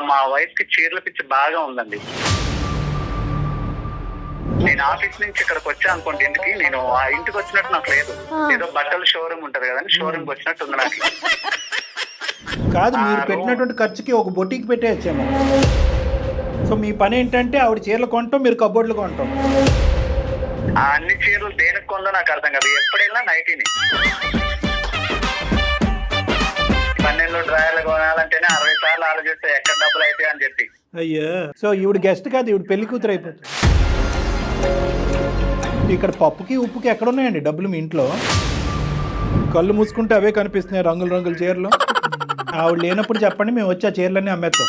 మా వైఫ్ కి చీరల పిచ్చి బాగా ఉందండి. నేను ఆఫీస్ నుంచి ఇక్కడికి వచ్చా అనుకోండి ఇంటికి, నేను ఆ ఇంటికి వచ్చినట్టు నాకు లేదు. ఏదో బట్టల షోరూమ్ ఉంటది కదండి, షోరూమ్ కి వచ్చినట్టు ఉంది నాకు. కాదు, మీరు పెట్టినటువంటి ఖర్చుకి ఒక బొటీకి పెట్టేయచ్చేమో. సో మీ పని ఏంటంటే ఆవిడ చీరలు కొనటం, మీరు కబోర్డులు కొనటం. ఆ అన్ని చీరలు దేనికి కొందో నాకు అర్థం కాదు. ఎప్పుడైనా నైటీని 12 డ్రాయర్లు కొనాలంటేనే 60 సార్లు ఆలోచిస్తే ఎక్కడ డబ్బులు అయితే అని చెప్పి. అయ్యా, సో ఈవిడ గెస్ట్ కాదు, ఈవిడ పెళ్లి కూతురు అయిపోతుంది. ఇక్కడ పప్పుకి ఉప్పుకి ఎక్కడ ఉన్నాయండి డబ్బులు మీ ఇంట్లో? కళ్ళు మూసుకుంటే అవే కనిపిస్తున్నాయి, రంగుల రంగుల చీరలు. ఆవిడ లేనప్పుడు చెప్పండి, మేము వచ్చి ఆ చీరలన్నీ అమ్మేస్తాం.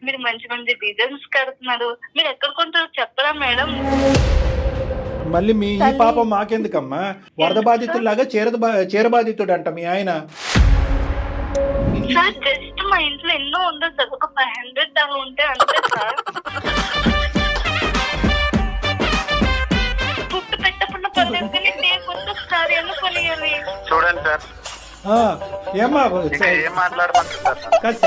మీరు మంచి మంచి డిజైన్స్ కడుతున్నారు, మీరు ఎక్కడ కొంటారో చెప్పరా మేడం? మళ్ళీ మీ ఈ పాపం మాకెందుకమ్మా? వరద బాధితుల్లాగా చీర బాధితుడు అంట మీ ఆయన. సార్ జస్ట్ మా ఇంట్లో ఎన్నో ఉండదు సార్, ఒక 500 దాకా ఉంటే అంతే సార్. పుట్టు పెట్టకుండా పర్లేదు కానీ లేకపోతే సార్ ఎందుకు కొనియాలి? చూడండి సార్, ఏమ్మా ఏం మాట్లాడమంటారు సార్? కాదు,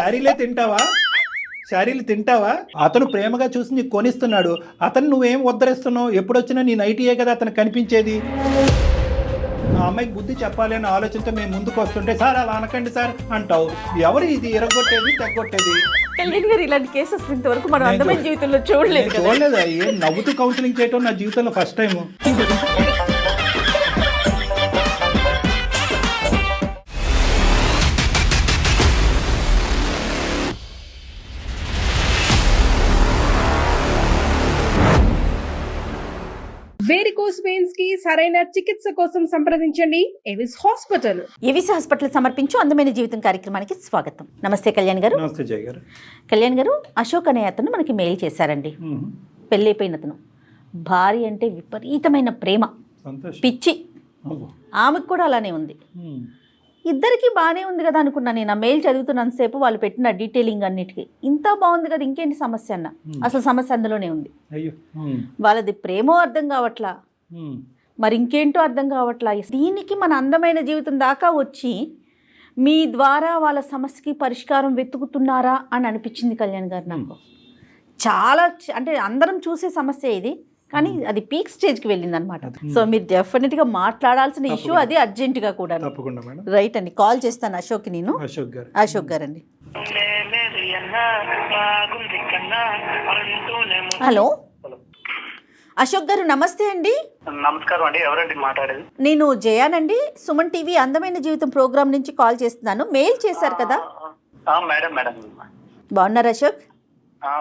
శారీలు తింటావా? అతను ప్రేమగా చూసి నీకు కొనిస్తున్నాడు, అతను నువ్వేం ఉద్ధరిస్తున్నావు? ఎప్పుడొచ్చినా నీ నైటీయే కదా అతను కనిపించేది. ఆ అమ్మాయికి బుద్ధి చెప్పాలి అనే ఆలోచనతో మేము ముందుకు వస్తుంటే, సార్ అలా అనకండి సార్ అంటావు. ఎవరు ఇది ఎరగొట్టేది, తెగొట్టేది? కళ్యాణ్ గారు, ఇలాంటి కేసెస్ ఇంతవరకు మనం అందమైన జీవితంలో చూడలేదు. చూడలేదా? ఏం నవ్వుతూ కౌన్సిలింగ్ చేయటం నా జీవితంలో ఫస్ట్ టైం. వేరికోస్ వెయిన్స్ కి సరైన చికిత్స కోసం సంప్రదించండి ఎవిస్ హాస్పిటల్. ఎవిస్ హాస్పిటల్ సమర్పించు అందమైన జీవితం కార్యక్రమానికి స్వాగతం. నమస్తే కళ్యాణ్ గారు. నమస్తే జయ గారు. కళ్యాణ్ గారు, అశోక్ అనే అతను మనకి మెయిల్ చేశారండి. పెళ్ళైపోయిన అతను, భార్య అంటే విపరీతమైన ప్రేమ, పిచ్చి. ఆమెకు కూడా అలానే ఉంది. ఇద్దరికి బాగానే ఉంది కదా అనుకున్నా నేను. ఆ మెయిల్ చదువుతున్నంతసేపు వాళ్ళు పెట్టిన డీటెయిలింగ్ అన్నిటికీ ఇంత బాగుంది కదా, ఇంకేంటి సమస్య అన్న. అసలు సమస్య అందులోనే ఉంది. వాళ్ళది ప్రేమో అర్థం కావట్లా, మరి ఇంకేంటో అర్థం కావట్లా. దీనికి మన అందమైన జీవితం దాకా వచ్చి మీ ద్వారా వాళ్ళ సమస్యకి పరిష్కారం వెతుకుతున్నారా అని అనిపించింది కళ్యాణ్ గారు నాకు. చాలా అంటే అందరం చూసే సమస్య ఇది, కానీ అది పీక్ స్టేజ్కి వెళ్ళింది అనమాట. సో మీరు డెఫినెట్గా మాట్లాడాల్సిన ఇష్యూ అది, అర్జెంటుగా కూడా. రైట్ అండి, కాల్ చేస్తాను అశోక్కి నేను. అశోక్ గారు అండి. హలో అశోక్ గారు, నమస్తే అండి. నమస్కారం అండి, ఎవరండి మాట్లాడేది? నేను జయానండి, సుమన్ టీవీ అందమైన జీవితం ప్రోగ్రామ్ నుంచి కాల్ చేస్తున్నాను. మెయిల్ చేశారు కదా. మేడం మేడం బాగున్నారు అశోక్?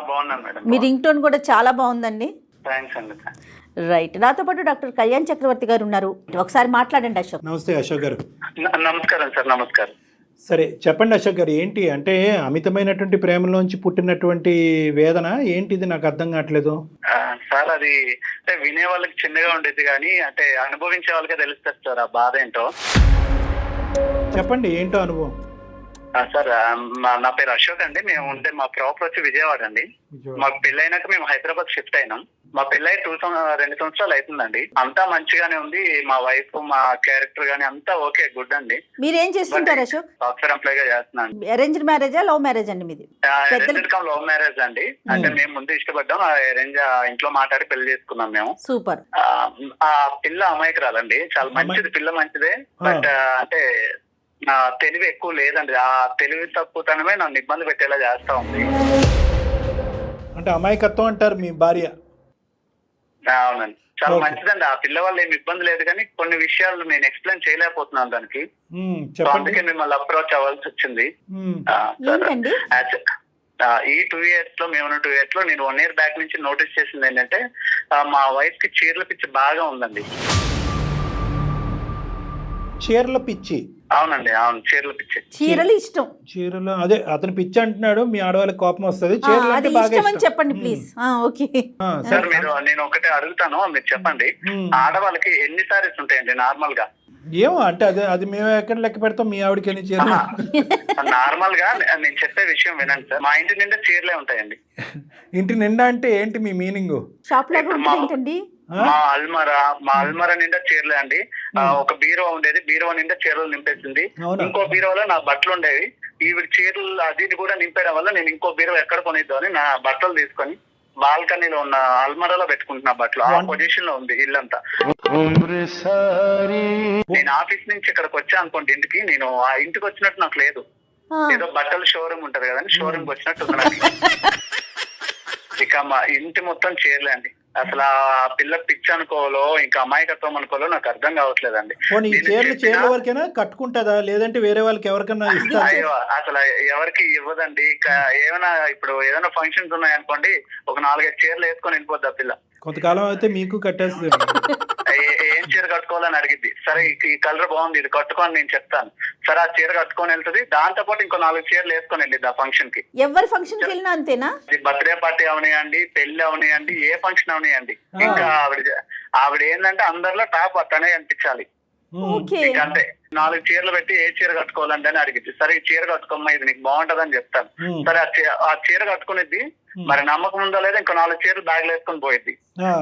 బాగున్నాను మేడం. మీ రింగ్ టోన్ కూడా చాలా బాగుందండి. థ్యాంక్స్ అండి. రైట్, నాతో పాటు డాక్టర్ కళ్యాణ్ చక్రవర్తి గారు ఉన్నారు, ఒకసారి మాట్లాడండి అశోక్. నమస్తే అశోక్ గారు. నమస్కారం సార్. నమస్కారం. సరే చెప్పండి అశోక్ గారు, ఏంటి అంటే అమితమైనటువంటి ప్రేమలోంచి పుట్టినటువంటి వేదన ఏంటిది? నాకు అర్థం కావట్లేదు సార్. అది అంటే వినే వాళ్ళకి చిన్నగా ఉండేది కానీ అంటే అనుభవించే వాళ్ళకే తెలుస్తుంది సార్ ఆ బాధ ఏంటో. చెప్పండి, ఏంటో అనుభవం. సార్, నా పేరు అశోక్ అండి. మేము ఉంటే మా ప్రాపర్ వచ్చి విజయవాడ అండి. మాకు పెళ్ళైనాక మేము హైదరాబాద్ షిఫ్ట్ అయినాం. మా పెళ్ళై 2 సంవత్సరాలు అవుతుందండి. అంతా మంచిగానే ఉంది. మా వైఫ్, మా క్యారెక్టర్ గానీ అంతా ఓకే, గుడ్ అండి. మీరేం చేస్తుంటారు అశోక్? సాఫ్ట్వేర్ ఎంప్లాయ్ గా చేస్తున్నాను. అరేంజ్డ్ మ్యారేజా, లవ్ మ్యారేజ్ అండి మీది? లవ్ మ్యారేజ్ అండి. అంటే మేము ముందు ఇష్టపడ్డాం, అరేంజ్ ఇంట్లో మాట్లాడి పెళ్లి చేసుకున్నాం మేము. సూపర్. ఆ పిల్ల అమాయకురాలండి, చాలా మంచిది, పిల్ల మంచిదే. బట్ అంటే నా తెలివి ఎక్కువ లేదండి. ఆ తెలివి తక్కువతనమే నన్ను ఇబ్బంది పెట్టేలా చేస్తా ఉంది. అంటే అమాయకత్వం అంటారు మీ భార్య? అవునండి, చాలా మంచిదండి. ఆ పిల్ల వల్ల ఏమి ఇబ్బంది లేదు, కానీ కొన్ని విషయాలు నేను ఎక్స్ప్లెయిన్ చేయలేకపోతున్నాను దానికి. అందుకే మిమ్మల్ని అప్రోచ్ అవ్వాల్సి వచ్చింది. ఈ 2 years లో, మేము 2 years లో నేను 1 year బ్యాక్ నుంచి నోటీస్ చేసింది ఏంటంటే, మా వైఫ్ కి చీరల పిచ్చి బాగా ఉందండి. చీరల పిచ్చి? అవునండి, అవును, చీరల పిచ్చి. చీరలు ఇష్టం. చీరలు, అదే అతను పిచ్చి అంటున్నాడు, మీ ఆడవాళ్ళకి కోపం వస్తుంది. చెప్పండి ప్లీజ్. ఓకే సార్, నేను ఒకటే అడుగుతాను, మీరు చెప్పండి. ఆడవాళ్ళకి ఎన్ని సారీస్ ఉంటాయండి నార్మల్ గా? ఏమో అంటే అది మేము ఎక్కడ లెక్క పెడతాం, మీ ఆవిడకి ఎన్ని చీరలు? నార్మల్ గా నేను చెప్పే విషయం వినండి సార్. మా ఇంటి నిండా చీరలే ఉంటాయండి. ఇంటి నిండా అంటే ఏంటి మీ మీనింగ్? షాప్ లాగా ఉంటుందండి. మా అల్మరా నిండా చీరలే అండి. ఒక బీరో ఉండేది, బీరో నిండా చీరలు నింపేసింది. ఇంకో బీరోలో నా బట్టలు ఉండేవి. ఈవిడ చీరలు అది ఇది కూడా నింపేయడం వల్ల నేను ఇంకో బీరో ఎక్కడ కొనిద్దాం అని నా బట్టలు తీసుకొని బాల్కనీలో ఉన్న అల్మరాలో పెట్టుకుంటున్నా బట్టలు. ఆ పొజిషన్ లో ఉంది ఇల్లంతా. నేను ఆఫీస్ నుంచి ఇక్కడికి వచ్చా అనుకోండి ఇంటికి, నేను ఆ ఇంటికి వచ్చినట్టు నాకు లేదు. ఏదో బట్టల షోరూమ్ ఉంటది కదండి, షోరూమ్ వచ్చినట్టు ఉంది. ఇక మా ఇంటి మొత్తం చీరలే అండి. అసలు ఆ పిల్ల పిచ్చి అనుకోవాలో ఇంకా అమాయకత్వం అనుకోవాలో నాకు అర్థం కావట్లేదండి. చీరల వరకైనా కట్టుకుంటుందా, లేదంటే వేరే వాళ్ళకి ఎవరికైనా ఇస్తా? అయ్యో అసలు ఎవరికి ఇవ్వదండి. ఏమైనా ఇప్పుడు ఏదైనా ఫంక్షన్స్ ఉన్నాయనుకోండి, ఒక 4-5 చీరలు వేసుకొని వెళ్ళిపోద్ది ఆ పిల్ల. కొంతకాలం అయితే మీకు కట్టేస్తుంది. ఏం చీర కట్టుకోవాలని అడిగిద్ది. సరే ఈ కలర్ బాగుంది, ఇది కట్టుకోని నేను చెప్తాను. సరే ఆ చీర కట్టుకొని వెళ్తుంది. దాంతో పాటు ఇంకో 4 చీరలు వేసుకొని వెళ్ళిద్ది ఆ ఫంక్షన్ కి. ఎవరి ఫంక్షన్ కి వెళ్ళినా అంతేనా? బర్త్డే పార్టీ అవనియండి, పెళ్లి అవనియండి, ఏ ఫంక్షన్ అవనియండి, ఇంకా ఆవిడ ఏంటంటే అందరిలో టాప్ అతనే అనిపించాలి. అంటే 4 చీరలు పెట్టి ఏ చీర కట్టుకోవాలంటే అని అడిగింది. సరే ఈ చీర కట్టుకోమ్మా, ఇది నీకు బాగుంటది అని చెప్తాను. సరే ఆ చీర కట్టుకునేది. మరి నమ్మకం ఉందో లేదా ఇంకో 4 చీరలు బ్యాగ్ వేసుకొని పోయిద్ది.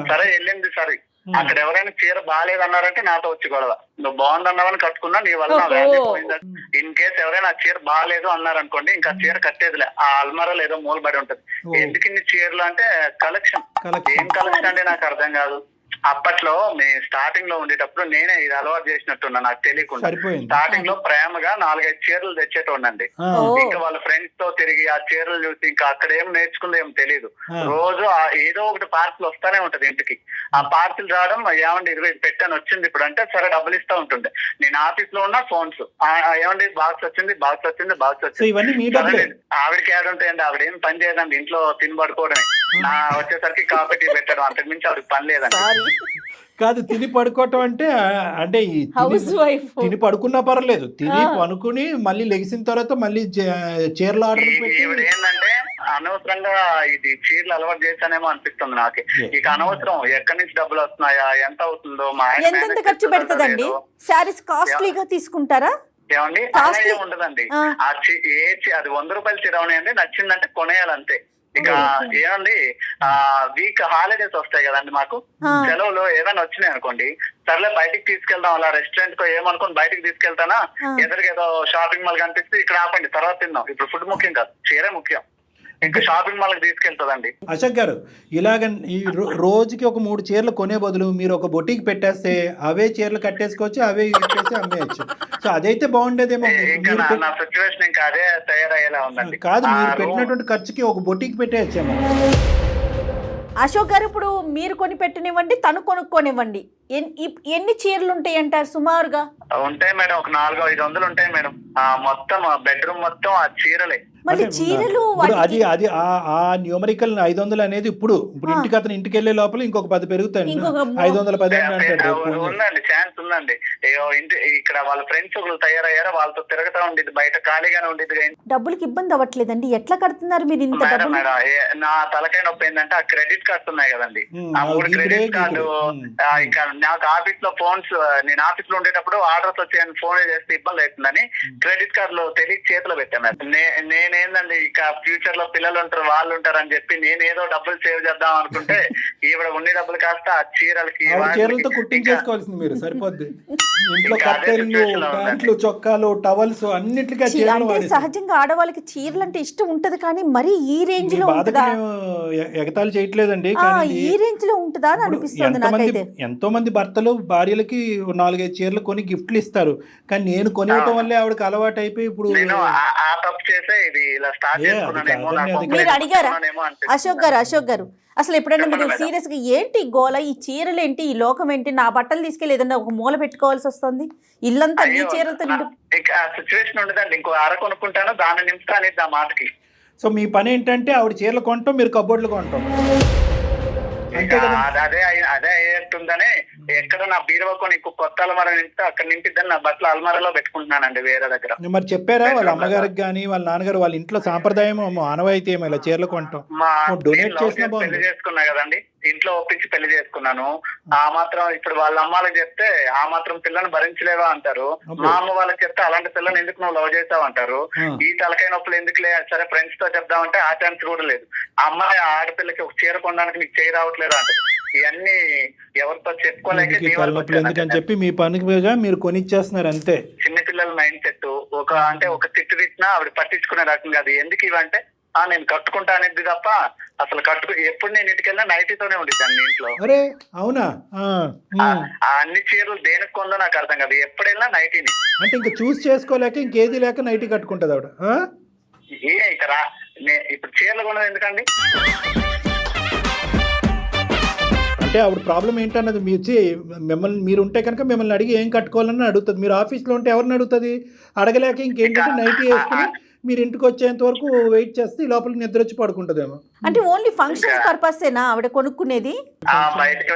సరే వెళ్ళింది. సరే అక్కడ ఎవరైనా చీర బాగాలేదన్నారంటే నాతో వచ్చి గొడవ. నువ్వు బాగుందన్నావని కట్టుకున్నా, నీ వల్ల నా వాల్యూ పోయిందా. ఇన్ కేసు ఎవరైనా ఆ చీర బాగాలేదు అన్నారనుకోండి, ఇంకా చీర కట్టేదిలే. ఆ అల్మారాలో ఏదో మూలబడి ఉంటది. ఎందుకు ఇన్ని చీరలు అంటే కలెక్షన్. ఏం కలెక్షన్ అంటే నాకు అర్థం కాదు. అప్పట్లో మేము స్టార్టింగ్ లో ఉండేటప్పుడు నేనే ఇది అలవాటు చేసినట్టున్నా నాకు తెలియకుండా. స్టార్టింగ్ లో ప్రేమగా 4-5 చీరలు తెచ్చేటోండి. ఇంకా వాళ్ళ ఫ్రెండ్స్ తో తిరిగి ఆ చీరలు చూసి ఇంకా అక్కడ ఏం నేర్చుకుందో ఏం తెలియదు. రోజు ఏదో ఒకటి పార్సిల్ వస్తానే ఉంటది ఇంటికి. ఆ పార్సిల్ రావడం, ఏమండి 20 పెట్టాను వచ్చింది ఇప్పుడు అంటే సరే డబ్బులు ఇస్తా ఉంటుండే. నేను ఆఫీస్ లో ఉన్న ఫోన్స్, ఏమండి బాక్స్ వచ్చింది. ఆవిడకి యాడ్ ఉంటాయండి. ఆవిడ ఏం పని చేయదండి, ఇంట్లో తిని పడుకోవడమే. నా వచ్చేసరికి కాఫీ టీ పెట్టడం, అంతకు మించి ఆవిడకి పని లేదండి. కాదు, తిని పడుకోవటం అంటే తిని పడుకున్నా పర్లేదు, తిని పనుకుని మళ్ళీ లెగిసిన తర్వాత మళ్ళీ చీరలు ఆర్డర్ పెట్టి. ఏంటంటే అనవసరంగా ఇది చీరలు అలవాటు చేశానేమో అనిపిస్తుంది నాకు. ఇక అనవసరం ఎక్కడి నుంచి డబ్బులు వస్తున్నాయా, ఎంత అవుతుందో, మా ఎంత ఖర్చు పెడుతుందండి? శారీస్ కాస్ట్లీగా తీసుకుంటారా? ఏమండి అలా ఏమి ఉండదండి. అది 100 రూపాయల చీర ఉన్నాయండి, నచ్చిందంటే కొనేయాలంతే. ఇక ఏమండి వీక్ హాలిడేస్ వస్తాయి కదండి మాకు, సెలవులు ఏదైనా వచ్చినాయి అనుకోండి, సర్లే బయటికి తీసుకెళ్దాం, అలా రెస్టారెంట్ కో ఏమనుకోని బయటికి తీసుకెళ్తానా, ఎదురుగా షాపింగ్ మాల్ కనిపిస్తే ఇక్కడ ఆపండి తర్వాత తిందాం. ఇప్పుడు ఫుడ్ ముఖ్యం కాదు, చీరే ముఖ్యం. ఇంకా షాపింగ్ మాల్ తీసుకెళ్తుందండి. అశోక్ గారు, ఇలాగ ఈ రోజుకి ఒక 3 చీరలు కొనే బదులు మీరు ఒక బొటికి పెట్టేస్తే అవే చీరలు కట్టేసుకోవచ్చు, అవే ఇచ్చేసి అమ్మేయచ్చు. సో అదైతే బాగుండేదేమో. నా సిచ్యువేషన్ ఇంకా అదే తయారయ్యేలా ఉందండి. కాదు, మీరు పెట్టినటువంటి ఖర్చుకి ఒక బొటికి పెట్టేయచ్చేమో. అశోక్ గారు, ఇప్పుడు మీరు కొని పెట్టనివ్వండి, తను కొనుక్కోనివ్వండి, ఎన్ని చీరలు ఉంటాయి అంటారు సుమారుగా? ఉంటాయి మేడం, ఒక 400-500 ఉంటాయి మేడం. మొత్తం బెడ్రూమ్ మొత్తం ఆ చీరలే. మళ్ళీ చీరలు అది ఆ న్యూమరికల్ 500 అనేది ఇప్పుడు ఇంటికి అతను ఇంటికి వెళ్ళే లోపల ఇంకొక 10 పెరుగుతాయి. 510 ఉందండి, ఛాన్స్ ఉందండి. ఇక్కడ వాళ్ళ ఫ్రెండ్స్ ఒకరు తయారయ్యారో వాళ్ళతో తిరుగుతా ఉండేది, బయట ఖాళీగానే ఉండేది. డబ్బులకి ఇబ్బంది అవ్వట్లేదండి? ఎట్లా కడుతున్నారు మీరు ఇంత డబ్బులు? మేడం నా తలకాయ నొప్పి ఏంటంటే ఆ క్రెడిట్ కార్డ్స్ ఉన్నాయి కదండి, ఆ 3 క్రెడిట్ కార్డు. ఇంకా నాకు ఆఫీస్ లో ఫోన్స్, నేను ఆఫీస్ లో ఉండేటప్పుడు ఆర్డర్స్ వచ్చాయని ఫోన్ చేస్తే ఇబ్బంది అవుతుందని క్రెడిట్ కార్డు లో తెలియ చేతిలో పెట్టాను. నేనేందండి ఇక ఫ్యూచర్ లో పిల్లలు ఉంటారు, వాళ్ళు ఉంటారు అని చెప్పి నేను ఏదో డబ్బులు సేవ్ చేద్దాం అనుకుంటే ఈవిడ ఉండే డబ్బులు కాస్త ఆ చీరలతో కుట్టించేసుకోవాల్సింది మీరు, సరిపోద్ది. ఇంట్లో కట్టెలు, ప్యాంట్లు, చొక్కాలు, టవల్స్ అన్నిటికీ. సహజంగా ఆడవాళ్ళకి చీరలు అంటే ఇష్టం ఉంటది, కానీ మరి ఈ రేంజ్ లో ఎగతాళి చేయట్లేదండి, ఈ రేంజ్ లో ఉంటుందా అని అనిపిస్తుంది నాకైతే. ఎంతో మంది భర్తలు భార్యలకి 4-5 చీరలు కొని గిఫ్ట్లు ఇస్తారు, కానీ నేను కొనివ్వటం వల్లే ఆవిడకి అలవాటు అయిపోయి ఇప్పుడు మీరు అడిగారా? అశోక్ గారు అసలు ఎప్పుడైనా మీరు సీరియస్ గా ఏంటి గోల, ఈ చీరలు ఏంటి, ఈ లోకం ఏంటి, నా బట్టలు తీసుకెళ్ళి ఏదన్నా ఒక మూల పెట్టుకోవాల్సి వస్తుంది, ఇల్లంతా నీ చీరలతో సిచ్యువేషన్ ఉండదండి. ఇంకో అర కొనుక్కుంటాను, దాన్ని నింపుతాను ఆ మాటకి. సో మీ పని ఏంటంటే ఆవిడ చీరలు కొంటాం, మీరు కబోర్డులు కొంటాం. అదే అయ్యేట్టుందని ఎక్కడ నా బీరువాకు నీకు కొత్త అల్మారా నింపితే అక్కడ నింపిద్దని నా బట్టలు అల్మారాలో పెట్టుకుంటున్నానండి వేరే దగ్గర. మరి చెప్పారా వాళ్ళ అమ్మగారికి కానీ వాళ్ళ నాన్నగారు వాళ్ళ ఇంట్లో సాంప్రదాయం ఆనవాయితీ ఏమో ఇలా చీరలు కొంటాం? డొనేట్ చేసినా పెళ్లి చేసుకున్నా కదండి, ఇంట్లో ఒప్పించి పెళ్లి చేసుకున్నాను. ఆ మాత్రం ఇప్పుడు వాళ్ళ అమ్మాలకు చెప్తే ఆ మాత్రం పిల్లని భరించలేవా అంటారు, మా అమ్మ వాళ్ళకి చెప్తే అలాంటి పిల్లని ఎందుకు నువ్వు లవ్ చేసావు అంటారు. ఈ తలకాయ నొప్పులు ఎందుకులే, సరే ఫ్రెండ్స్ తో చెప్దామంటే ఆ ఛాన్స్ కూడా లేదు. అమ్మాయి ఆడపిల్లకి ఒక చీర కొనడానికి నీకు చేయి రావట్లేదా అంటారు. ఇవన్నీ ఎవరితో చెప్పుకోలేక ఇంటికి మీ వరకు తలనొప్పులు ఎందుకని వచ్చానండి. చెప్పి మీ పనిగా మీరు కొనిచ్చేస్తున్నారు అంతే. చిన్నపిల్లల మైండ్ సెట్ ఒక తిట్టు తిట్టినా ఆవిడ పట్టించుకునే రకం కాదు. ఎందుకు ఇవంటే నేను కట్టుకుంటా అనేది తప్ప అసలు ఎప్పుడు నేను ఇంటికి వెళ్ళినా నైటీతోనే ఉండిద్దాన్ని ఇంట్లో. అరే అవునా? ఆ అన్ని చీరలు దేనికి కొందో నాకు అర్థం కాదు, ఎప్పుడు వెళ్ళినా నైటీని. అంటే ఇంకా చూస్ చేసుకోలేక ఇంకేది లేక నైటీ కట్టుకుంటుంది ఆవిడ. ఇక్కడ ఇప్పుడు చీరలు కొన్నది ఎందుకండి? అంటే ఆవిడ ప్రాబ్లం ఏంటన్నది మీరు ఉంటే కనుక మిమ్మల్ని అడిగి ఏం కట్టుకోవాలని అడుగుతుంది. మీరు ఆఫీస్లో ఉంటే ఎవరిని అడుగుతుంది? అడగలేక ఇంకేంటంటే నైటీ వేసుకుని మీరు ఇంటికి వచ్చేంత వరకు వెయిట్ చేస్తే ఈ లోపల నిద్ర వచ్చి పడుకుంటుందేమో. అంటే ఓన్లీ ఫంక్షన్స్ పర్పసేనా ఆవిడ కొనుక్కునేది? బయటకు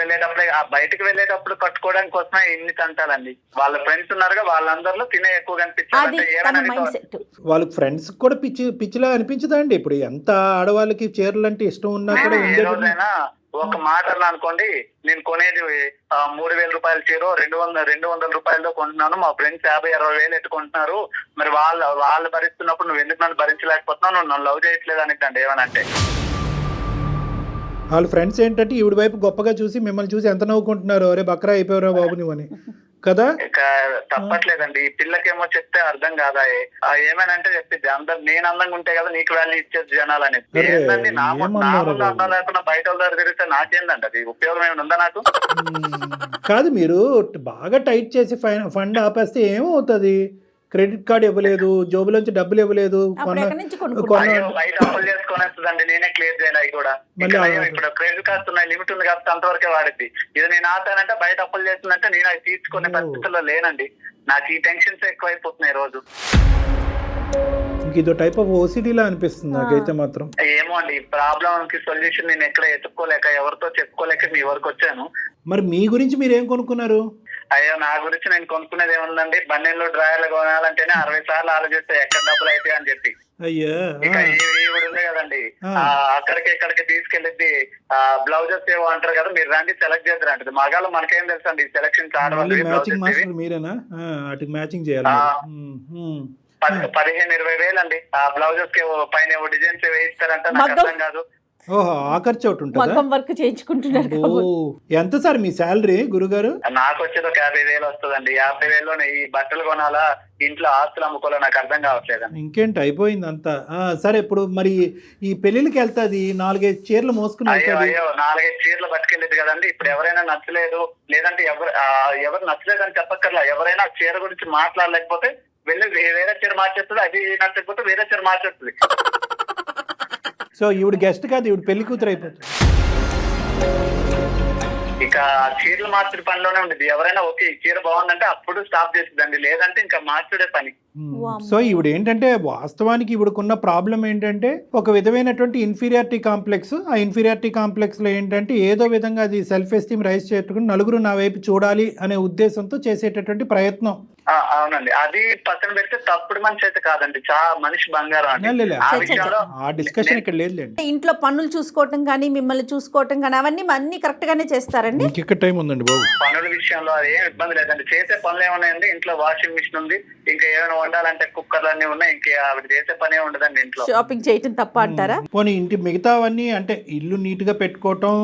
వెళ్ళేటప్పుడు కట్టుకోవడానికి కోసమే ఇన్ని తంటాలండి. వాళ్ళ ఫ్రెండ్స్ ఉన్నారుగా, వాళ్ళందరిలో తినే ఎక్కువ అది తన మైండ్ సెట్. వాళ్ళకి ఫ్రెండ్స్ కూడా పిచ్చిలా అనిపించదా అండి? ఇప్పుడు ఎంత ఆడవాళ్ళకి చీరలు అంటే ఇష్టం ఉన్నా కూడా రోజైనా ఒక మాట అనుకోండి, నేను కొనేది 3,000 రూపాయల చీర 200 రూపాయలతో కొంటున్నాను, మా ఫ్రెండ్స్ 50-60 వేలు ఎట్టుకుంటున్నారు, మరి వాళ్ళు భరిస్తున్నప్పుడు నువ్వు ఎందుకు నన్ను భరించలేకపోతున్నావు, నువ్వు నన్ను లవ్ చేయట్లేదు అనిద్దండి ఏమనంటే. వాళ్ళ ఫ్రెండ్స్ ఏంటంటే ఈవిడ వైపు గొప్పగా చూసి మిమ్మల్ని చూసి ఎంత నవ్వుకుంటున్నారు, అరే బక్రా అయిపోయారా బాబు నువ్వని కదా. తప్పట్లేదండి, ఈ పిల్లకేమో చెప్తే అర్థం కాదా, ఏమేనంటే చెప్పిద్ది అందరు నేను అందంగా ఉంటే కదా నీకు వాల్యూ ఇచ్చేది జనాలని. ఏంటండి నా ముందు అందం లేకుండా బయట వాళ్ళ దగ్గర తిరిగితే నాకేందండి అది ఉపయోగం ఏమైనా ఉందా నాకు? కాదు, మీరు బాగా టైట్ చేసి ఫండ్ ఆపేస్తే ఏమవుతుంది? క్రెడిట్ కార్డు ఇవ్వలేదు, జోబులోంచి డబ్బులు ఇవ్వలేదు, బయట అప్పులు చేసుకునేస్తుందండి, నేనే క్లియర్ చేయాలి. అవి కూడా ఇప్పుడు క్రెడిట్ కార్డ్స్ ఉన్నాయి, లిమిట్ ఉంది కాబట్టి అంతవరకే వాడిద్ది. ఇది నేను ఆతానంటే బయట అప్పులు చేస్తుందంటే నేను అవి తీసుకునే పరిస్థితుల్లో లేనండి. నాకు ఈ టెన్షన్స్ ఎక్కువైపోతున్నాయి రోజు. ఇదో టైప్ ఆఫ్ ఓసిడీలా అనిపిస్తుంది నాకైతే మాత్రం. ఏమో అండి, ఈ ప్రాబ్లం కి సొల్యూషన్ నేను ఎక్కడ ఎత్తుక్కోలేక ఎవరితో చెప్పుకోలేక మీ వరకు వచ్చాను. మరి మీ గురించి మీరు ఏం కొనుక్కున్నారు? అయ్యో నా గురించి నేను కొనుక్కునేది ఏముందండి, బండిలో డ్రాయర్లు కొనాలంటేనే 60 సార్లు ఆలోచిస్తే ఎక్కడ డబ్బులు అయితే అని చెప్పి. అయ్యా ఇక ఈవిడ ఉంది కదండి, అక్కడికి ఇక్కడికి తీసుకెళ్ళిద్ది. బ్లౌజెస్ ఏవో అంటారు కదా, మీరు రండి సెలెక్ట్ చేద్దరు అంటది. మగాళ్ళు మనకేం తెలుసు అండి సెలక్షన్ మీరేనా వాటికి మ్యాచింగ్ చేయాలి? 15-20 వేలు అండి ఆ బ్లౌజెస్ కి పైన డిజైన్స్ వేయిస్తారంట, నాకు అర్థం కాదు. ఓహో, ఆ ఖర్చు ఒకటి ఉంటుంది. వర్క్ చేయించుకుంటున్నారు. ఎంత సార్ మీ శాలరీ గురుగారు? నాకు వచ్చేది ఒక 50,000 వస్తుందండి. 50,000లోనే ఈ బట్టలు కొనాలా, ఇంట్లో ఆస్తులు అమ్ముకోవాలా, నాకు అర్థం కావట్లేదు. ఇంకేంటి, అయిపోయింది అంతా. సరే, ఇప్పుడు మరి ఈ పెళ్లికి వెళ్తాది 4-5 చీరలు మోసుకుని. అయ్యో 4-5 చీరలు పట్టుకెళ్ళేది కదండి. ఇప్పుడు ఎవరైనా నచ్చలేదు, లేదంటే ఎవరు నచ్చలేదు అని చెప్పక్కర్లా, ఎవరైనా చీర గురించి మాట్లాడలేకపోతే వెళ్ళి వేరే చీర మార్చేస్తుంది, అది నచ్చకపోతే వేరే చీర మార్చేస్తుంది. సో ఈవిడ గెస్ట్ కాదు, ఈవిడ పెళ్లి కూతురు అయిపోతుంది. ఇక చీరలు మార్చుడు పనిలోనే ఉండేది. ఎవరైనా ఓకే ఈ చీర బాగుందంటే అప్పుడు స్టాప్ చేసిద్దండి, లేదంటే ఇంకా మార్చుడే పని. సో ఈవిడ ఏంటంటే వాస్తవానికి ఈవిడకున్న ప్రాబ్లం ఏంటంటే ఒక విధమైనటువంటి ఇన్ఫీరియారిటీ కాంప్లెక్స్. ఆ ఇన్ఫీరియారిటీ కాంప్లెక్స్ లో ఏంటంటే ఏదో విధంగా అది సెల్ఫ్ ఎస్టీమ్ రైజ్ చేసుకుని నలుగురు నా వైపు చూడాలి అనే ఉద్దేశంతో చేసేటటువంటి ప్రయత్నం. అవునండి, అది పక్కన పెడితే తప్పుడు మనిషి అయితే కాదండి, చాలా మనిషి బంగారం అండి. ఆ డిస్కషన్ ఇక్కడ లేదులేండి. ఇంట్లో పనులు చూసుకోవటం కానీ మిమ్మల్ని చూసుకోవటం కానీ అవన్నీ కరెక్ట్ గానే చేస్తారండి. ఇంకెక్కడ టైం ఉందండి బాబు? పనుల విషయంలో అది ఏం ఇబ్బంది లేదండి. చేసే పనులు ఏమున్నాయండి, ఇంట్లో వాషింగ్ మిషన్ ఉంది, ఇంకా ఏమైనా వండాలంటే కుక్కర్లు అన్ని ఉన్నాయి, ఇంకా ఆవిడ చేసే పనే ఉండదండి. ఇంట్లో షాపింగ్ చేయటం తప్ప అంటారా? పోనీ ఇంటి మిగతావన్నీ అంటే ఇల్లు నీట్ గా పెట్టుకోవటం,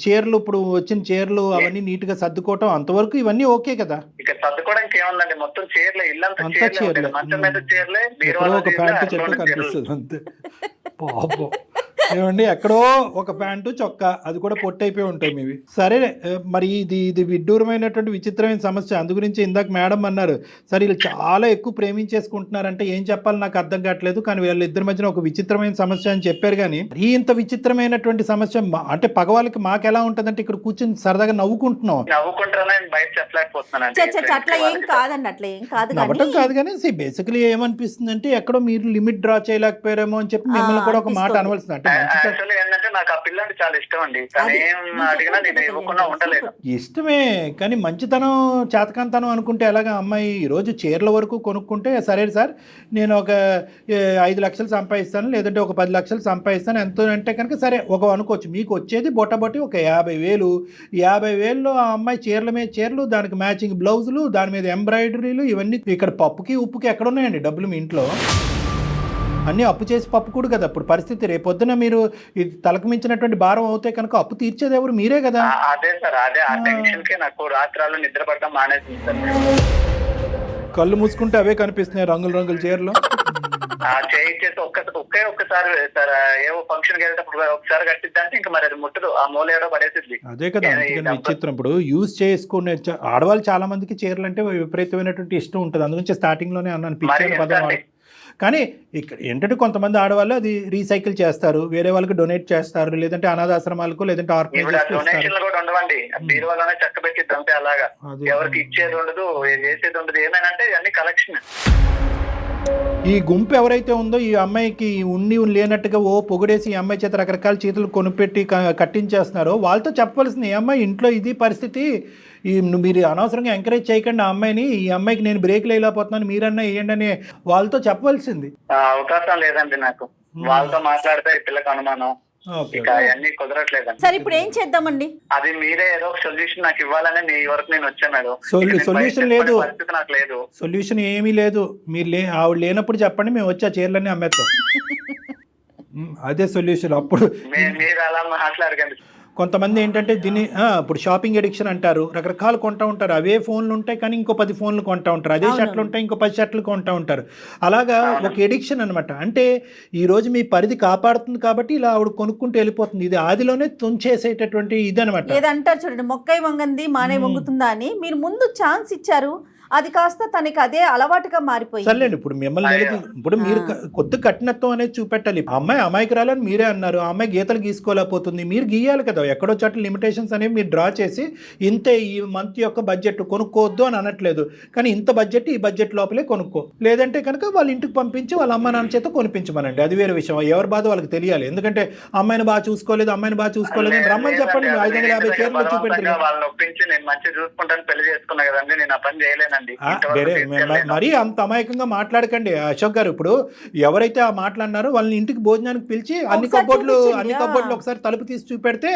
చీరలు ఇప్పుడు వచ్చిన చీరలు అవన్నీ నీట్ గా సర్దుకోవటం, అంతవరకు ఇవన్నీ ఓకే కదా? ఇక సర్దుకోవడానికి ఏముందండి, మొత్తం చీరలే, ఇల్లంతా చీరలే, మంచం మీద చీరలే, ఒక ప్యాంటు చెట్టు కనిపిస్తుంది అంతే. పాపం ఏమండి, ఎక్కడో ఒక ప్యాంటు చొక్కా, అది కూడా పొట్టయిపోయి ఉంటాయి మీవి. సరే, మరి ఇది విడ్డూరమైనటువంటి విచిత్రమైన సమస్య. అందు గురించి ఇందాక మేడం అన్నారు, సరే వీళ్ళు చాలా ఎక్కువ ప్రేమించేసుకుంటున్నారంటే ఏం చెప్పాలి నాకు అర్థం కావట్లేదు, కానీ వీళ్ళిద్దరి మధ్యన ఒక విచిత్రమైన సమస్య అని చెప్పారు. కానీ ఇంత విచిత్రమైనటువంటి సమస్య అంటే పగవాళ్ళకి మాకు ఎలా ఉంటదంటే ఇక్కడ కూర్చొని సరదాగా నవ్వుకుంటున్నాం. అట్లా ఏం కాదండి, అట్లా ఏం కాదు. నవ్వటం కాదు కానీ బేసికలీ ఏమనిపిస్తుంది అంటే ఎక్కడో మీరు లిమిట్ డ్రా చేయలేకపోయారేమో అని చెప్పి మిమ్మల్ని కూడా ఒక మాట అనవలసింది. అంటే ఏంటంటే నాకు ఆ పిల్లంటే చాలా ఇష్టం అండి, అడిగినా నేను ఇవ్వకుండా ఉండలేదు. ఇష్టమే, కానీ మంచితనం చేతకంతనం అనుకుంటే ఎలాగా? అమ్మాయి ఈరోజు చీరల వరకు కొనుక్కుంటే సరే సార్ నేను ఒక 5 లక్షలు సంపాదిస్తాను, లేదంటే ఒక 10 లక్షలు సంపాదిస్తాను, ఎంతో అంటే కనుక సరే ఒక అనుకోవచ్చు. మీకు వచ్చేది బొట్టబొట్టి ఒక 50,000. 50,000లో ఆ అమ్మాయి చీరల మీద చీరలు, దానికి మ్యాచింగ్ బ్లౌజులు, దాని మీద ఎంబ్రాయిడరీలు, ఇవన్నీ. ఇక్కడ పప్పుకి ఉప్పుకి ఎక్కడ ఉన్నాయండి డబ్బులు మీ ఇంట్లో? అన్నీ అప్పు చేసి పప్పుకూడు కదా ఇప్పుడు పరిస్థితి. రేపు పొద్దున మీరు ఇది తలకు మించినటువంటి భారం అవుతే కనుక అప్పు తీర్చేది ఎవరు? మీరే కదా. అదే సార్, అదే ఆ టెన్షన్ కే నాకు రాత్రాలు నిద్ర పడడం మానేసింది సార్. కళ్ళు మూసుకుంటే అవే కనిపిస్తున్నాయి రంగుల రంగుల చీరలు. చేయించేసి ఒక్కసారి సార్ ఏవో ఫంక్షన్ కి వెళ్ళేటప్పుడు ఒకసారి కట్టిద్దంటే ఇంకా మరి అది ముట్టదు, ఆ మూలేడో పడేసిద్ది. అదే కదా, అందుకని విచిత్రం. ఇప్పుడు యూజ్ చేసుకునే ఆడవాళ్ళు చాలా మందికి చీరలు అంటే విపరీతమైనటువంటి ఇష్టం ఉంటుంది. అందుగురించి స్టార్టింగ్ లోనే అన్నాను పిచ్చి పదం. కానీ ఇక్కడ ఏంటంటే కొంతమంది ఆడవాళ్ళు అది రీసైకిల్ చేస్తారు, వేరే వాళ్ళకి డొనేట్ చేస్తారు, లేదంటే అనాథాశ్రమాలకు లేదంటే డొనేషన్లు కూడా ఉండవండి, బీరువాలోనే చక్క పెట్టిద్ది అంతే. అలాగా ఎవరికి ఇచ్చేది ఉండదు, చేసేది ఉండదు. ఏమైనా అన్ని కలెక్షన్. ఈ గుంపు ఎవరైతే ఉందో ఈ అమ్మాయికి ఉండి లేనట్టుగా ఓ పొగిడేసి ఈ అమ్మాయి చేత రకరకాల చేతులు కొనిపెట్టి కట్టించేస్తున్నారో వాళ్ళతో చెప్పవలసింది, ఈ అమ్మాయి ఇంట్లో ఇది పరిస్థితి, మీరు అనవసరంగా ఎంకరేజ్ చేయకండి ఆ అమ్మాయిని, ఈ అమ్మాయికి నేను బ్రేక్ లేకపోతున్నాను మీరన్నా వేయండి అని వాళ్ళతో చెప్పవలసింది. అవకాశం లేదండి నాకు, వాళ్ళతో మాట్లాడితే ఈ పిల్లకి అనుమానం, ఇక అవన్నీ కుదరట్లేదండి. సరే ఇప్పుడు ఏం చేద్దామండి? అది మీరే ఏదో ఒక సొల్యూషన్ నాకు ఇవ్వాలని మీ వరకు నేను వచ్చాను. సొల్యూషన్ లేదు, నాకు లేదు సొల్యూషన్ ఏమీ లేదు. మీరు ఆవిడ లేనప్పుడు చెప్పండి, మేము వచ్చి ఆ చీరలన్నీ అమ్మేస్తాం. అదే సొల్యూషన్. అప్పుడు మీరు అలా మాట్లాడకండి. కొంతమంది ఏంటంటే దీన్ని ఇప్పుడు షాపింగ్ ఎడిక్షన్ అంటారు, రకరకాలు కొంటూ ఉంటారు. అవే ఫోన్లు ఉంటాయి కానీ ఇంకో 10 ఫోన్లు కొంటూ ఉంటారు, అదే షర్ట్లు ఉంటాయి ఇంకో 10 షర్ట్లు కొంటూ ఉంటారు. అలాగా ఒక ఎడిక్షన్ అనమాట. అంటే ఈరోజు మీ పరిధి కాపాడుతుంది కాబట్టి ఇలా ఆవిడ కొనుక్కుంటూ వెళ్ళిపోతుంది. ఇది ఆదిలోనే తుంచేసేటటువంటి ఇది అనమాట. ఏదంటారు చూడండి, మొక్కై వంగంది మానే వంగుతుందా అని. మీరు ముందు ఛాన్స్ ఇచ్చారు, అది కాస్త తనకి అదే అలవాటుగా మారిపోయింది. సర్లేండి, ఇప్పుడు మిమ్మల్ని ఇప్పుడు మీరు కొత్త కఠినత్వం అనేది చూపెట్టాలి. అమ్మాయి అమాయకురాలని మీరే అన్నారు, ఆ అమ్మాయి గీతలు గీసుకోలేకపోతుంది, మీరు గీయాలి కదా. ఎక్కడో చోట్ల లిమిటేషన్స్ అనేవి మీరు డ్రా చేసి ఇంతే ఈ మంత్ యొక్క బడ్జెట్ కొనుక్కోవద్దు అని అనట్లేదు, కానీ ఇంత బడ్జెట్ ఈ బడ్జెట్ లోపలే కొనుక్కో, లేదంటే కనుక వాళ్ళ ఇంటికి పంపించి వాళ్ళ అమ్మ నాన్న చేత కొనిపించమనండి. అది వేరే విషయం, ఎవరి బాధ వాళ్ళకి తెలియాలి. ఎందుకంటే అమ్మాయిని బాగా చూసుకోలేదు అని రమ్మని చెప్పండి. 550 చీరలు చూపెట్టారు, మరీ అంత అమాయకంగా మాట్లాడకండి అశోక్ గారు. ఇప్పుడు ఎవరైతే ఆ మాట్లాడినారో వాళ్ళని ఇంటికి భోజనానికి పిలిచి అన్ని కబోర్డ్లు ఒకసారి తలుపు తీసి చూపెడితే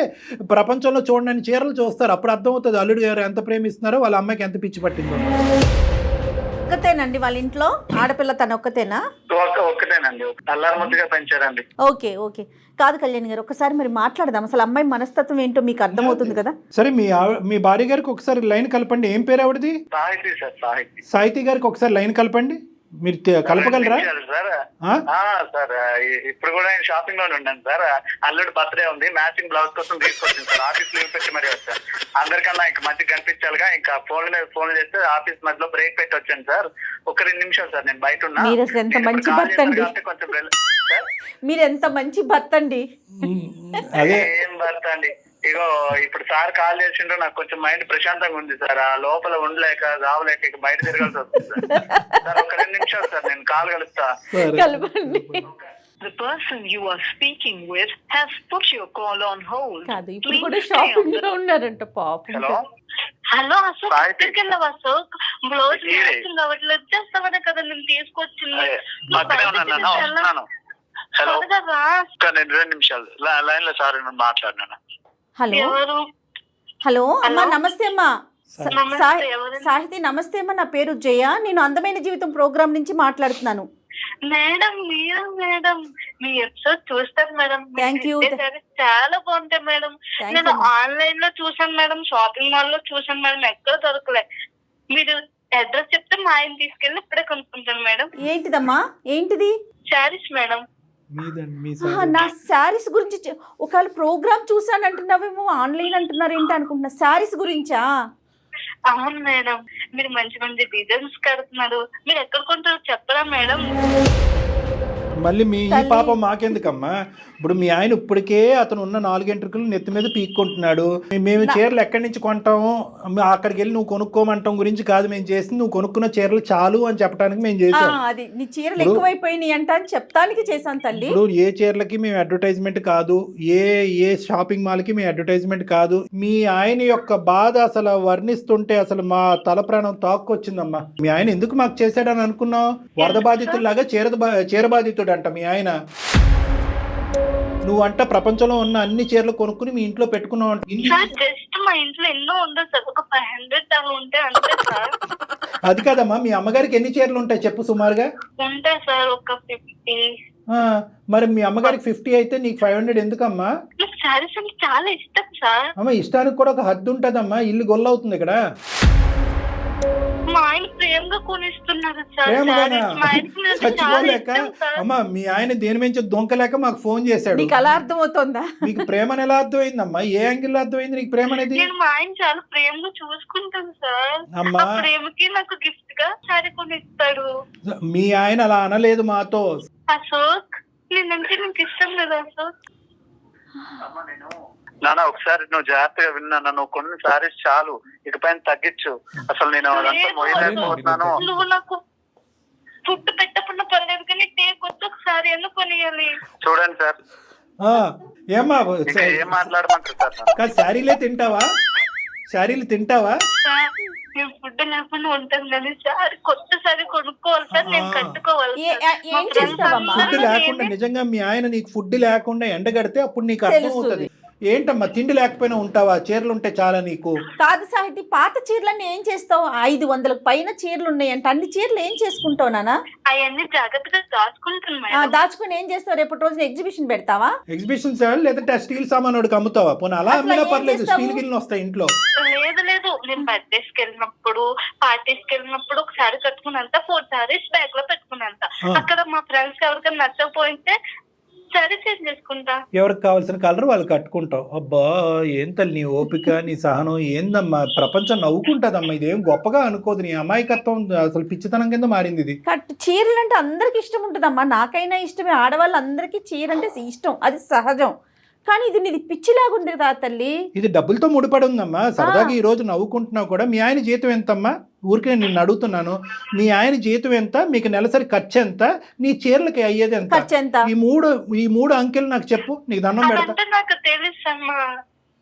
ప్రపంచంలో చూడని చీరలు చూస్తారు. అప్పుడు అర్థమవుతుంది అల్లుడు గారు ఎంత ప్రేమిస్తున్నారో, వాళ్ళ అమ్మాయికి ఎంత పిచ్చి పట్టిందో. ఒక్కతేనండి వాళ్ళ ఇంట్లో ఆడపిల్ల, తన ఒక్కతేనా? ఒక్కటేనండి, అల్లారముద్దుగా పెంచారండి. ఓకే ఓకే, కాదు కళ్యాణ్ గారు, ఒకసారి మరి మాట్లాడదాం. అసలు అమ్మాయి మనస్తత్వం ఏంటో మీకు అర్థమవుతుంది కదా. సరే, మీ భార్య గారికి ఒకసారి లైన్ కలపండి. ఏం పేరు ఆవిడది? సాహితి సార్. సాహితి గారికి ఒకసారి లైన్ కలపండి. మీరు కలపగలరా సార్? ఇప్పుడు కూడా నేను షాపింగ్ లోనే ఉన్నాను సార్. అల్లుడు బర్త్డే ఉంది, మ్యాచింగ్ బ్లౌజ్ కోసం తీసుకొచ్చింది సార్. ఆఫీస్ లీవ్ పెట్టి మరి వచ్చాను. అందరికన్నా ఇంకా మంచిగా కనిపించాలిగా, ఇంకా ఫోన్ చేస్తే ఆఫీస్ మధ్యలో బ్రేక్ పెట్టి వచ్చాను సార్. ఒక 2 నిమిషాలు సార్, నేను బయట ఉన్నా. మీరు ఎంత మంచి భర్త అండి, మీరు ఎంత మంచి భర్త అండి. ఏం భర్త అండి, ఇగో ఇప్పుడు సార్ కాల్ చేసిండ్రు, నాకు కొంచెం మైండ్ ప్రశాంతంగా ఉంది సార్. ఆ లోపల ఉండలేక రావలేక ఇక బయట తిరగాల్సి వస్తుంది సార్. ఒక 2 నిమిషాలు సార్, నేను కాల్ కలుస్తా. The person you are speaking with has put your call on hold. కాదు, ఇప్పుడు కూడా షాపింగ్ లో ఉన్నారంట పాపం. హలో అశోక్, ఎక్కడికి వెళ్ళావా అశోక్? బ్లౌజ్ వచ్చేస్తావనే కదా నేను తీసుకొచ్చింది. హలో, 2 నిమిషాలు లైన్ లో సార్ మాట్లాడినా. హలో అమ్మా, నమస్తే అమ్మా. సాహితి నమస్తే అమ్మా, నా పేరు జయ, నేను అందమైన జీవితం ప్రోగ్రామ్ నుంచి మాట్లాడుతున్నాను. మేడం మీరు మేడం మీ ఎపిసోడ్ చూస్తాను మేడం. థ్యాంక్ యూ, చాలా బాగుంటాయి మేడం. నేను ఆన్లైన్ లో చూసాను మేడం, షాపింగ్ మాల్ లో చూసాను మేడం, ఎక్కడ దొరకలే. మీరు అడ్రస్ చెప్తే మా ఆయన తీసుకెళ్ళి ఇప్పుడే కొనుక్కుంటాను మేడం. ఏంటిదమ్మా, ఏంటిది? శారీస్ మేడం. నా శారీస్ గురించి ఒకవేళ ప్రోగ్రామ్ చూసాను అంటున్నావేమో, ఆన్లైన్ అంటున్నారు ఏంటి అనుకుంటున్నా. శారీస్ గురించా? అవును మేడం, మీరు మంచి మంచి డిజైన్స్ కడుతున్నారు. మీరు ఎక్కడ కొంటారో చెప్పరా మేడం? మళ్ళీ మీ ఈ పాపం మాకెందుకమ్మా? ఇప్పుడు మీ ఆయన ఇప్పటికే అతను ఉన్న 4 ఎంట్రుకలు నెత్తి మీద పీక్కుంటున్నాడు. మేము చీరలు ఎక్కడి నుంచి కొంటాము, అక్కడికి వెళ్ళి నువ్వు కొనుక్కోమంటాం గురించి కాదు మేము చేసింది. నువ్వు కొనుక్కున్న చీరలు చాలు అని చెప్పడానికి మేము చేసాం. అది నీ చీరలు ఎక్కువైపోయినాయి అంట అని చెప్తానికి చేశాను తల్లి. ఇప్పుడు ఏ చీరలకి మేము అడ్వర్టైజ్మెంట్ కాదు, ఏ షాపింగ్ మాల్ కి మేము అడ్వర్టైజ్మెంట్ కాదు. మీ ఆయన యొక్క బాధ అసలు వర్ణిస్తుంటే అసలు మా తల ప్రాణం తాక్కొచ్చిందమ్మా. మీ ఆయన ఎందుకు మాకు చేశాడని అనుకున్నావు? వరద బాధితుల్లాగా చీర బాధితుడు అంట మీ ఆయన. నువ్వు అంట ప్రపంచంలో ఉన్న అన్ని చీరలు కొనుక్కుని మీ ఇంట్లో పెట్టుకున్నావు. జస్ట్ మా ఇంట్లో ఎన్నో ఉండదు సార్, ఒక 500 అవి ఉంటే అంతే సార్. అది కాదమ్మా, మీ అమ్మగారికి ఎన్ని చీరలు ఉంటాయి చెప్పు సుమారుగా? ఉంటాయి సార్ ఒక 50. మరి మీ అమ్మగారికి 50 అయితే నీకు 500 ఎందుకమ్మా? నాకు శారీస్ అంటే చాలా ఇష్టం సార్. అమ్మ ఇష్టానికి కూడా ఒక హద్దు ఉంటదమ్మా, ఇల్లు గొల్ల అవుతుంది ఇక్కడ. మా ఆయన ప్రేమగా కొనిస్తున్నారు సార్ ప్రేమగానా? శారీస్. మా ఆయనకి నేను చాలా చచ్చిపోలేక ఇష్టం సార్. అమ్మ మీ ఆయన దేని నుంచి దొంకలేక మాకు ఫోన్ చేశాడు. నీకు అలా అర్థమవుతుందా? నీకు ప్రేమ ఎలా అర్థమైందమ్మా? ఏ యాంగిల్ అర్థమైంది నీకు ప్రేమ అనేది? నేను మా ఆయన చాలా ప్రేమగా చూసుకుంటాను సార్. అమ్మా ఆ ప్రేమకి నాకు గిఫ్ట్ గా శారీ కొనిస్తాడు. మీ ఆయన అలా అనలేదు మాతో. అశోక్ నేనంటే నీకు ఇష్టం లేదా అశోక్? నాన్న ఒకసారి నువ్వు జాగ్రత్తగా విన్నా, నువ్వు కొన్ని సారీస్ చాలు, ఇకపైన తగ్గించు. అసలు నేను అదంతా మోయలేకపోతున్నాను. నువ్వు నాకు ఫుడ్ పెట్టకుండా పర్లేదు కానీ టేకొచ్చి ఒకసారి ఎందుకు కొనియాలి? చూడండి సార్, ఏమ్మా ఇంకా ఏం మాట్లాడమంటారు సార్? కాదు శారీలే తింటావా? శారీలు తింటావా? సార్ నేను ఫుడ్ లేకుండా ఉంటాను కానీ సారీ కొత్త సారీ కొనుక్కోవాలి సార్. నేను కట్టుకోవాలి సార్. మా ఏం friends చేస్తావమ్మా? ఫుడ్ అందరూ లేకుండా నేనే- నిజంగా మీ ఆయన నీకు ఫుడ్ లేకుండా ఎండగడితే అప్పుడు నీకు అర్థం అవుతుంది. ఏంటమ్మా తిండి లేకపోయినా ఉంటావా? చీరలు ఉంటే చాలా నీకు. కాదు సాహితి, పాత చీరలన్నీ ఏం చేస్తావు? 500 పైన చీరలు ఉన్నాయంట. అన్ని చీరలు ఏం చేసుకుంటావు నాన్న? అవన్నీ జాగ్రత్తగా దాచుకుంటాను మేడం. దాచుకుని ఏం చేస్తావు? రేపటి రోజున ఎగ్జిబిషన్ పెడతావా? ఎగ్జిబిషన్ సార్ లేదంటే స్టీల్ సామాన్ వాడికి అమ్ముతావా? పోనీ అలా అసలు అమ్మినా ఏం పర్లేదు, చేస్తావు? స్టీల్ గిన్నెలు వస్తాయి ఇంట్లో. లేదు నేను బర్త్డేస్ కి వెళ్ళినప్పుడు పార్టీస్ కి వెళ్ళినప్పుడు ఒక సారీ కట్టుకున్నంత 4 సారీస్ బ్యాగ్ లో పెట్టుకున్నంత. అక్కడ మా ఫ్రెండ్స్ ఎవరికైనా నచ్చకపోతే సారీ చేంజ్ చేసుకుంటా. ఎవరికి కావాల్సిన కలర్ వాళ్ళు కట్టుకుంటావు. అబ్బా ఏం తల్లి నీ ఓపిక, నీ సహనం ఏందమ్మా? ప్రపంచం నవ్వుకుంటదమ్మా. ఇదేం గొప్పగా అనుకోదు. నీ అమాయకత్వం అసలు పిచ్చితనం కింద మారింది ఇది. చీరలు అంటే అందరికి ఇష్టం ఉంటుందమ్మా. నాకైనా ఇష్టమే, ఆడవాళ్ళందరికీ చీర అంటే ఇష్టం, అది సహజం. కానీ ఇది నీది పిచ్చిలాగుంది కదా తల్లి. ఇది డబ్బులతో ముడిపడి ఉందమ్మా. సరదాగా ఈ రోజు నవ్వుకుంటున్నావు కూడా. మీ ఆయన జీతం ఎంతమ్మా? ఊరికే నిన్ను అడుగుతున్నాను. మీ ఆయన జీతం ఎంత? మీకు నెలసరి ఖర్చు ఎంత? నీ చీరలకి అయ్యేది ఎంత? ఖర్చు ఎంత? ఈ మూడు అంకెలు నాకు చెప్పు, నీకు దండం పెడతా. అదంటే నాకు తెలుసు సార్.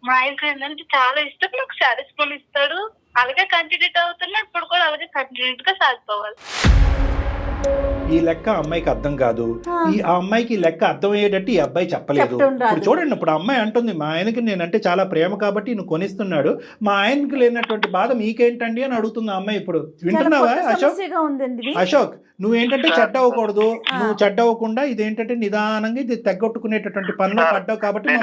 మా ఆయనకి ఏంటంటే చాలా ఇష్టం. నాకు సారీస్ కొనిస్తాడు. అలాగే కంటిన్యూ అవుతున్నా. ఇప్పుడు కూడా అలాగే కంటిన్యూ గా సాగిపోవాలి. ఈ లెక్క అమ్మాయికి అర్థం కాదు. ఆ అమ్మాయికి ఈ లెక్క అర్థమయ్యేటట్టు ఈ అబ్బాయి చెప్పలేదు. ఇప్పుడు చూడండి, ఇప్పుడు అమ్మాయి అంటుంది మా ఆయనకి నేనంటే చాలా ప్రేమ కాబట్టి నువ్వు కొనిస్తున్నాడు, మా ఆయనకి లేనటువంటి బాధ మీకేంటండి అని అడుగుతుంది ఆ అమ్మాయి. ఇప్పుడు వింటున్నావా అశోక్? అశోక్ నువ్వేంటంటే చెడ్డ అవ్వకూడదు. నువ్వు చెడ్డ అవ్వకుండా ఇదేంటంటే నిదానంగా ఇది తెగొట్టుకునేటటువంటి పనిలో పడ్డావు కాబట్టి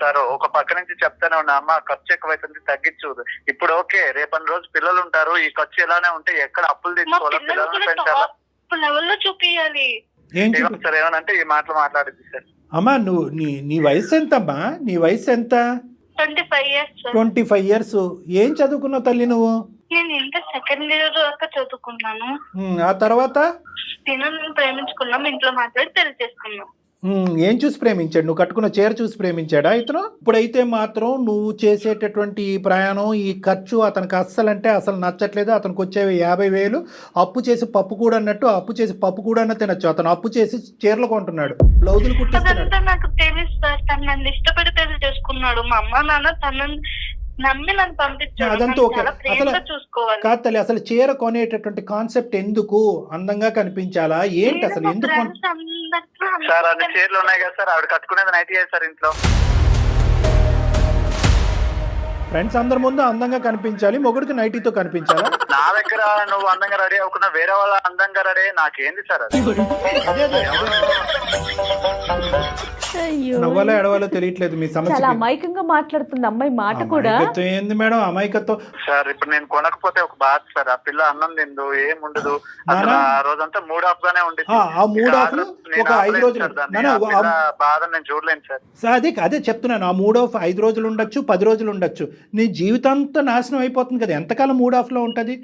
సార్ ఒక పక్క నుంచి చెప్తానే ఉన్నా, అమ్మ ఖర్చు ఎక్కువైతుంది తగ్గించు. ఇప్పుడు ఓకే, రేపటి రోజు పిల్లలు ఉంటారు, ఈ ఖర్చు ఇలానే ఉంటే ఎక్కడ అప్పులు తెచ్చుకోవాలా? పిల్లలను పెంచాలా? లెవెల్లో చూపియాలి. సార్ ఏమనంటే ఈ మాటలు మాట్లాడింది సార్. అమ్మా నువ్వు నీ వయసు ఎంతమ్మా? నీ వయసు ఎంత? 25 years సార్. 25 years. ఏం చదువుకున్నావు తల్లి నువ్వు? నేను ఇంటర్ సెకండ్ ఇయర్ దాకా చదువుకున్నాను. ఆ తర్వాత నేను ప్రేమించుకున్నాం, ఇంట్లో మాట్లాడి పెళ్లి చేసుకున్నాం. ఏం చూసి ప్రేమించాడు? నువ్వు కట్టుకున్న చీర చూసి ప్రేమించాడా ఇతను? ఇప్పుడైతే మాత్రం నువ్వు చేసేటటువంటి ఈ ప్రయాణం, ఈ ఖర్చు అతనికి అస్సలంటే అసలు నచ్చట్లేదు. అతనికి వచ్చేవి 50,000. అప్పు చేసి పప్పు కూడా అన్నట్టు అప్పు చేసి పప్పు కూడా అన్న తినచ్చు. అతను అప్పు చేసి చీరలు కొంటున్నాడు, బ్లౌజులు కుట్టిస్తున్నాడు. అదంతా నాకు తెలుసు సార్. తను నన్ను ఇష్టపడి పెళ్లి చేసుకున్నాడు. మా అమ్మ నాన్న తనని నమ్మి నన్ను పంపించాడు. అదంతా ఓకే. చాలా ప్రేమగా చూసుకోవాలి. కాదు తల్లి, అసలు చీర కొనేటటువంటి కాన్సెప్ట్ ఎందుకు? అందంగా కనిపించాలా ఏంటి అసలు? ఎందుకు సార్ అన్ని చీరలు ఉన్నాయి కదా సార్, ఆవిడ కట్టుకునేది నైట్ సార్ ఇంట్లో. ఫ్రెండ్స్ అందరి ముందు అందంగా కనిపించాలి, మొగుడికి నైటీతో కనిపించాలా? నా దగ్గర నువ్వు అందంగా రెడీ అవ్వకుండా వేరే వాళ్ళ అందంగా రెడీ నాకేంది సార్ అది? నవ్వాలో ఎడవాలో తెలియట్లేదు మీ సమస్య. చాలా అమాయకంగా మాట్లాడుతుంది అమ్మాయి మాట కూడా. ఏంది మేడం అమాయకత్వం? సార్ ఇప్పుడు నేను కొనకపోతే ఒక బాధ సార్. ఆ పిల్ల అన్నం తిందు, ఏం ఉండదు. అసలు ఆ రోజంతా మూడ్ ఆఫ్ గానే ఉండేది. ఆ మూడ్ ఆఫ్ ఒక 5 రోజులు బాధ నేను చూడలేను సార్. అదే చెప్తున్నాను. ఆ మూడ్ ఆఫ్ 5 రోజులు ఉండొచ్చు, 10 రోజులు ఉండొచ్చు. నీ జీవితంతో నాశనం అయిపోతుంది కదా. ఎంతకాలం మూడ్ ఆఫ్ లో ఉంటది?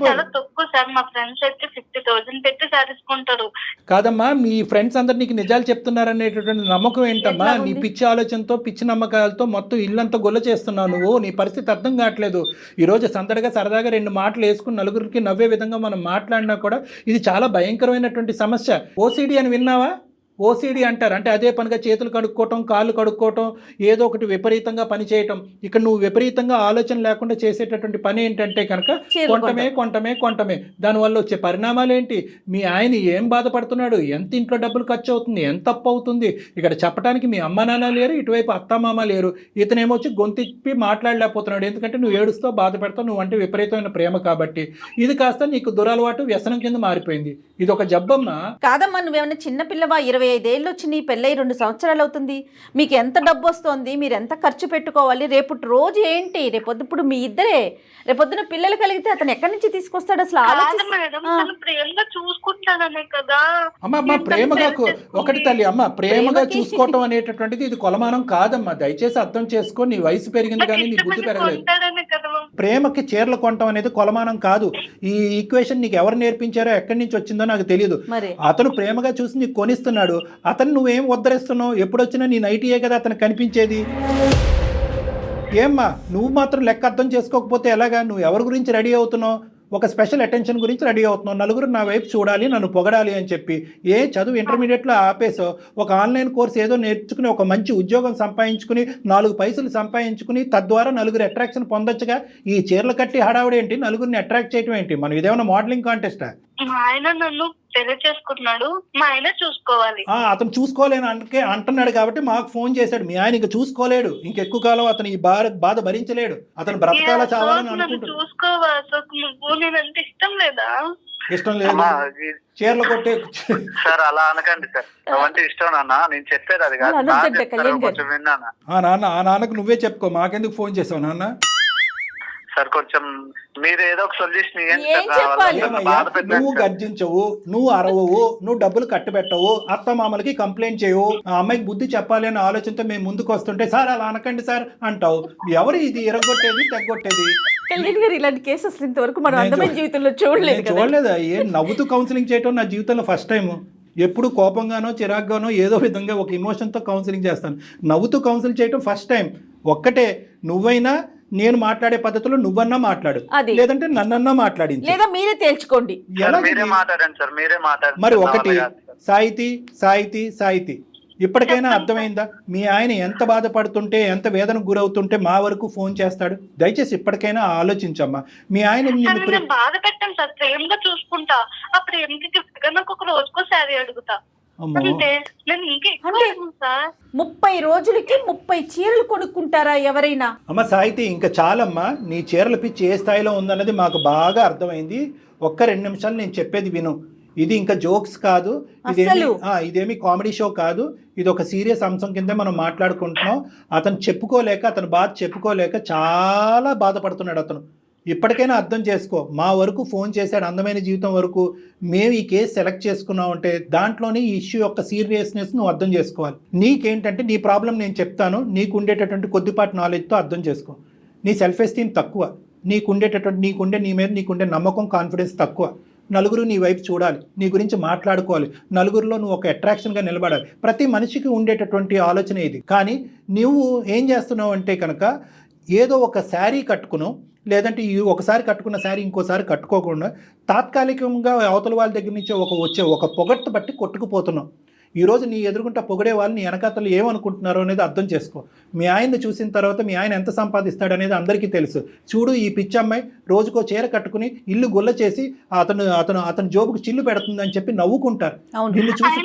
చాలా తక్కువ సార్. మా ఫ్రెండ్స్ అయితే 50,000 పెట్టి సాధించుకుంటారు. కాదమ్మా, మీ ఫ్రెండ్స్ అందరు నీకు నిజాలు చెప్తున్నారనేటటువంటి నమ్మకం ఏంటమ్మా? నీ పిచ్చి ఆలోచనతో, పిచ్చి నమ్మకాలతో మొత్తం ఇల్లంతా గొల్ల చేస్తున్నావు నువ్వు. నీ పరిస్థితి అర్థం కావట్లేదు. ఈ రోజు సందడిగా సరదాగా 2 మాటలు వేసుకుని నలుగురికి నవ్వే విధంగా మనం మాట్లాడినా కూడా ఇది చాలా భయంకరమైనటువంటి సమస్య. ఓసిడి అని విన్నావా? ఓసిడి అంటారు. అంటే అదే పనిగా చేతులు కడుక్కోవటం, కాళ్ళు కడుక్కోవటం, ఏదో ఒకటి విపరీతంగా పని చేయటం. ఇక్కడ నువ్వు విపరీతంగా ఆలోచన లేకుండా చేసేటటువంటి పని ఏంటంటే కనుక కొంటమే. దానివల్ల వచ్చే పరిణామాలు ఏంటి? మీ ఆయన ఏం బాధపడుతున్నాడు? ఎంత ఇంట్లో డబ్బులు ఖర్చు అవుతుంది? ఎంత అప్పు అవుతుంది? ఇక్కడ చెప్పడానికి మీ అమ్మ నాన్న లేరు, ఇటువైపు అత్తమామ లేరు. ఇతనేమో వచ్చి గొంతిప్పి మాట్లాడలేకపోతున్నాడు. ఎందుకంటే నువ్వు ఏడుస్తావు, బాధపడతావు. నువ్వు అంటే విపరీతమైన ప్రేమ కాబట్టి. ఇది కాస్త నీకు దురలవాటు, వ్యసనం కింద మారిపోయింది. ఇది ఒక జబ్బమ్మా. కాదమ్మా, నువ్వేమన్నా చిన్నపిల్లవా? 20 25 ఏళ్ళు వచ్చినాయి, పెళ్ళై 2 సంవత్సరాలు అవుతుంది. మీకు ఎంత డబ్బు వస్తుంది, మీరు ఎంత ఖర్చు పెట్టుకోవాలి, రేపు రోజు ఏంటి, రేపొద్దు మీ ఇద్దరే రేపొద్దున పిల్లలు కలిగితే అతను ఎక్కడి నుంచి తీసుకొస్తాడు అసలు కాదు ఆలోచిస్తే మేడం, తను ప్రేమగా చూసుకుంటాననే కదా. అమ్మ ప్రేమగా ఒకటి తల్లి అమ్మ ప్రేమగా చూసుకోవటం అనేటటువంటిది ఇది కొలమానం కాదమ్మా. దయచేసి అర్థం చేసుకో. నీ వయసు పెరిగింది కానీ నీ బుద్ధి పెరగలేదు. కొంటాడనే కదా. ప్రేమకి చీరలు కొనటం అనేది కొలమానం కాదు. ఈ ఈక్వేషన్ నీకు ఎవరు నేర్పించారో ఎక్కడి నుంచి వచ్చిందో నాకు తెలియదు. మరి అతను ప్రేమగా చూసి నీకు కొనిస్తున్నాడు. అతను నువ్వేం ఉద్ధరిస్తున్నావు? ఎప్పుడొచ్చినా నీ నైటీయే కదా అతను కనిపించేది. ఏమ్మా నువ్వు మాత్రం లెక్క అర్థం చేసుకోకపోతే ఎలాగా? నువ్వు ఎవరి గురించి రెడీ అవుతున్నావు? ఒక స్పెషల్ అటెన్షన్ గురించి రెడీ అవుతున్నావు. నలుగురు నా వైపు చూడాలి, నన్ను పొగడాలి అని చెప్పి చదువు ఇంటర్మీడియట్లో ఆపేసో ఒక ఆన్లైన్ కోర్స్ ఏదో నేర్చుకుని ఒక మంచి ఉద్యోగం సంపాదించుకుని 4 పైసలు సంపాదించుకుని తద్వారా నలుగురు అట్రాక్షన్ పొందొచ్చుగా. ఈ చీరలు కట్టి హడావుడు ఏంటి? నలుగురిని అట్రాక్ట్ చేయడం ఏంటి? మనం ఇదేమన్నా మోడలింగ్ కాంటెస్టా? మా ఆయన నన్ను పెళ్లి చేసుకుంటున్నాడు, మా ఆయన చూసుకోవాలి. అతను చూసుకోలేను అంటున్నాడు కాబట్టి మాకు ఫోన్ చేశాడు. మీ ఆయన ఇంకా చూసుకోలేడు, ఇంకెక్కువ కాలం అతను ఈ బాధ భరించలేడు. అతను బ్రతకాల చావాలని అనుకుంటున్నాడు. చూసుకోవాలి నువ్వు, నేనంటే ఇష్టం లేదా? ఇష్టం లేదు, చీరలు కొట్టే. సార్ అలా అనకండి సార్, అవంటే ఇష్టం నాన్న. నేను చెప్పేది అది కాదు, కొంచెం విన్నానా. నాన్న ఆ నాన్నకు నువ్వే చెప్పుకో, మాకెందుకు ఫోన్ చేసావు నాన్న? సార్ కొంచెం మీరు ఏదో ఒక సొల్యూషన్ నువ్వు గర్జించవు, నువ్వు అరవవు, నువ్వు డబ్బులు కట్టబెట్టవు, అత్త మామలకి కంప్లైంట్ చేయవు, ఆ అమ్మాయికి బుద్ధి చెప్పాలి అనే ఆలోచనతో మేము ముందుకు వస్తుంటే సార్ అలా అనకండి సార్ అంటావు. ఎవరు ఇది ఎరగొట్టేది తెగొట్టేది? కళ్యాణ్ గారు ఇలాంటి కేసెస్ ఇంతవరకు మనం అందమైన జీవితంలో చూడలేదు. ఏం నవ్వుతూ కౌన్సిలింగ్ చేయటం నా జీవితంలో ఫస్ట్ టైం. ఎప్పుడు కోపంగానో చిరాగ్గానో ఏదో విధంగా ఒక ఎమోషన్తో కౌన్సిలింగ్ చేస్తాను. నవ్వుతూ కౌన్సిలింగ్ చేయటం ఫస్ట్ టైం. ఒక్కటే, నువ్వైనా నేను మాట్లాడే పద్ధతిలో నువ్వన్నా మాట్లాడు, లేదంటే నన్నన్నా మాట్లాడింది, లేదా మీరే తేల్చుకోండి. మరి ఒకటి సాహితీ సాహితీ సాహితీ ఇప్పటికైనా అర్థమైందా? మీ ఆయన ఎంత బాధపడుతుంటే ఎంత వేదనకు గురవుతుంటే మా వరకు ఫోన్ చేస్తాడు? దయచేసి ఇప్పటికైనా ఆలోచించమ్మా. మీ ఆయన బాధ పెట్టాను సార్, ప్రేమగా చూసుకుంటా. ఆ ప్రేమకి గిఫ్ట్ గా నాకు ఒక రోజుకో శారీ అడుగుతా. అంటే 30 రోజులకి 30 చీరలు కొనుక్కుంటారా ఎవరైనా? అమ్మ సాహితీ ఇంకా చాలమ్మా, నీ చీరల పిచ్చి ఏ స్థాయిలో ఉందన్నది మాకు బాగా అర్థమైంది. ఒక్క 2 నిమిషాలు నేను చెప్పేది విను. ఇది ఇంకా జోక్స్ కాదు, ఇదేమి కామెడీ షో కాదు. ఇది ఒక సీరియస్ అంశం కింద మనం మాట్లాడుకుంటున్నాం. అతను అతను బాధ చెప్పుకోలేక చాలా బాధపడుతున్నాడు అతను. ఇప్పటికైనా అర్థం చేసుకో. మా వరకు ఫోన్ చేశాడు, అందమైన జీవితం వరకు. మేము ఈ కేసు సెలెక్ట్ చేసుకున్నామంటే దాంట్లోనే ఈ ఇష్యూ యొక్క సీరియస్నెస్ నువ్వు అర్థం చేసుకోవాలి. నీకేంటంటే నీ ప్రాబ్లం నేను చెప్తాను, నీకు ఉండేటటువంటి కొద్దిపాటి నాలెడ్జ్తో అర్థం చేసుకో. నీ సెల్ఫ్ ఎస్టీమ్ తక్కువ, నీ మీద నీకుండే నమ్మకం, కాన్ఫిడెన్స్ తక్కువ. నలుగురు నీ వైపు చూడాలి, నీ గురించి మాట్లాడుకోవాలి, నలుగురిలో నువ్వు ఒక అట్రాక్షన్గా నిలబడాలి. ప్రతి మనిషికి ఉండేటటువంటి ఆలోచన ఇది. కానీ నువ్వు ఏం చేస్తున్నావు అంటే కనుక ఏదో ఒక శారీ కట్టుకును, లేదంటే ఒకసారి కట్టుకున్న శారీ ఇంకోసారి కట్టుకోకుండా తాత్కాలికంగా అవతల వాళ్ళ దగ్గర నుంచి వచ్చే ఒక పొగట్టు బట్టి కొట్టుకుపోతున్నావు. ఈరోజు నీ ఎదురుగుంటా పొగడే వాళ్ళు నీ వెనకాతలు ఏమనుకుంటున్నారో అనేది అర్థం చేసుకో. మీ ఆయన్ని చూసిన తర్వాత మీ ఆయన ఎంత సంపాదిస్తాడు అనేది అందరికీ తెలుసు. చూడు, ఈ పిచ్చి అమ్మాయి రోజుకో చీర కట్టుకుని ఇల్లు గుల్ల చేసి అతను జోబుకు చిల్లు పెడుతుందని చెప్పి నవ్వుకుంటారు. నిన్ను చూసి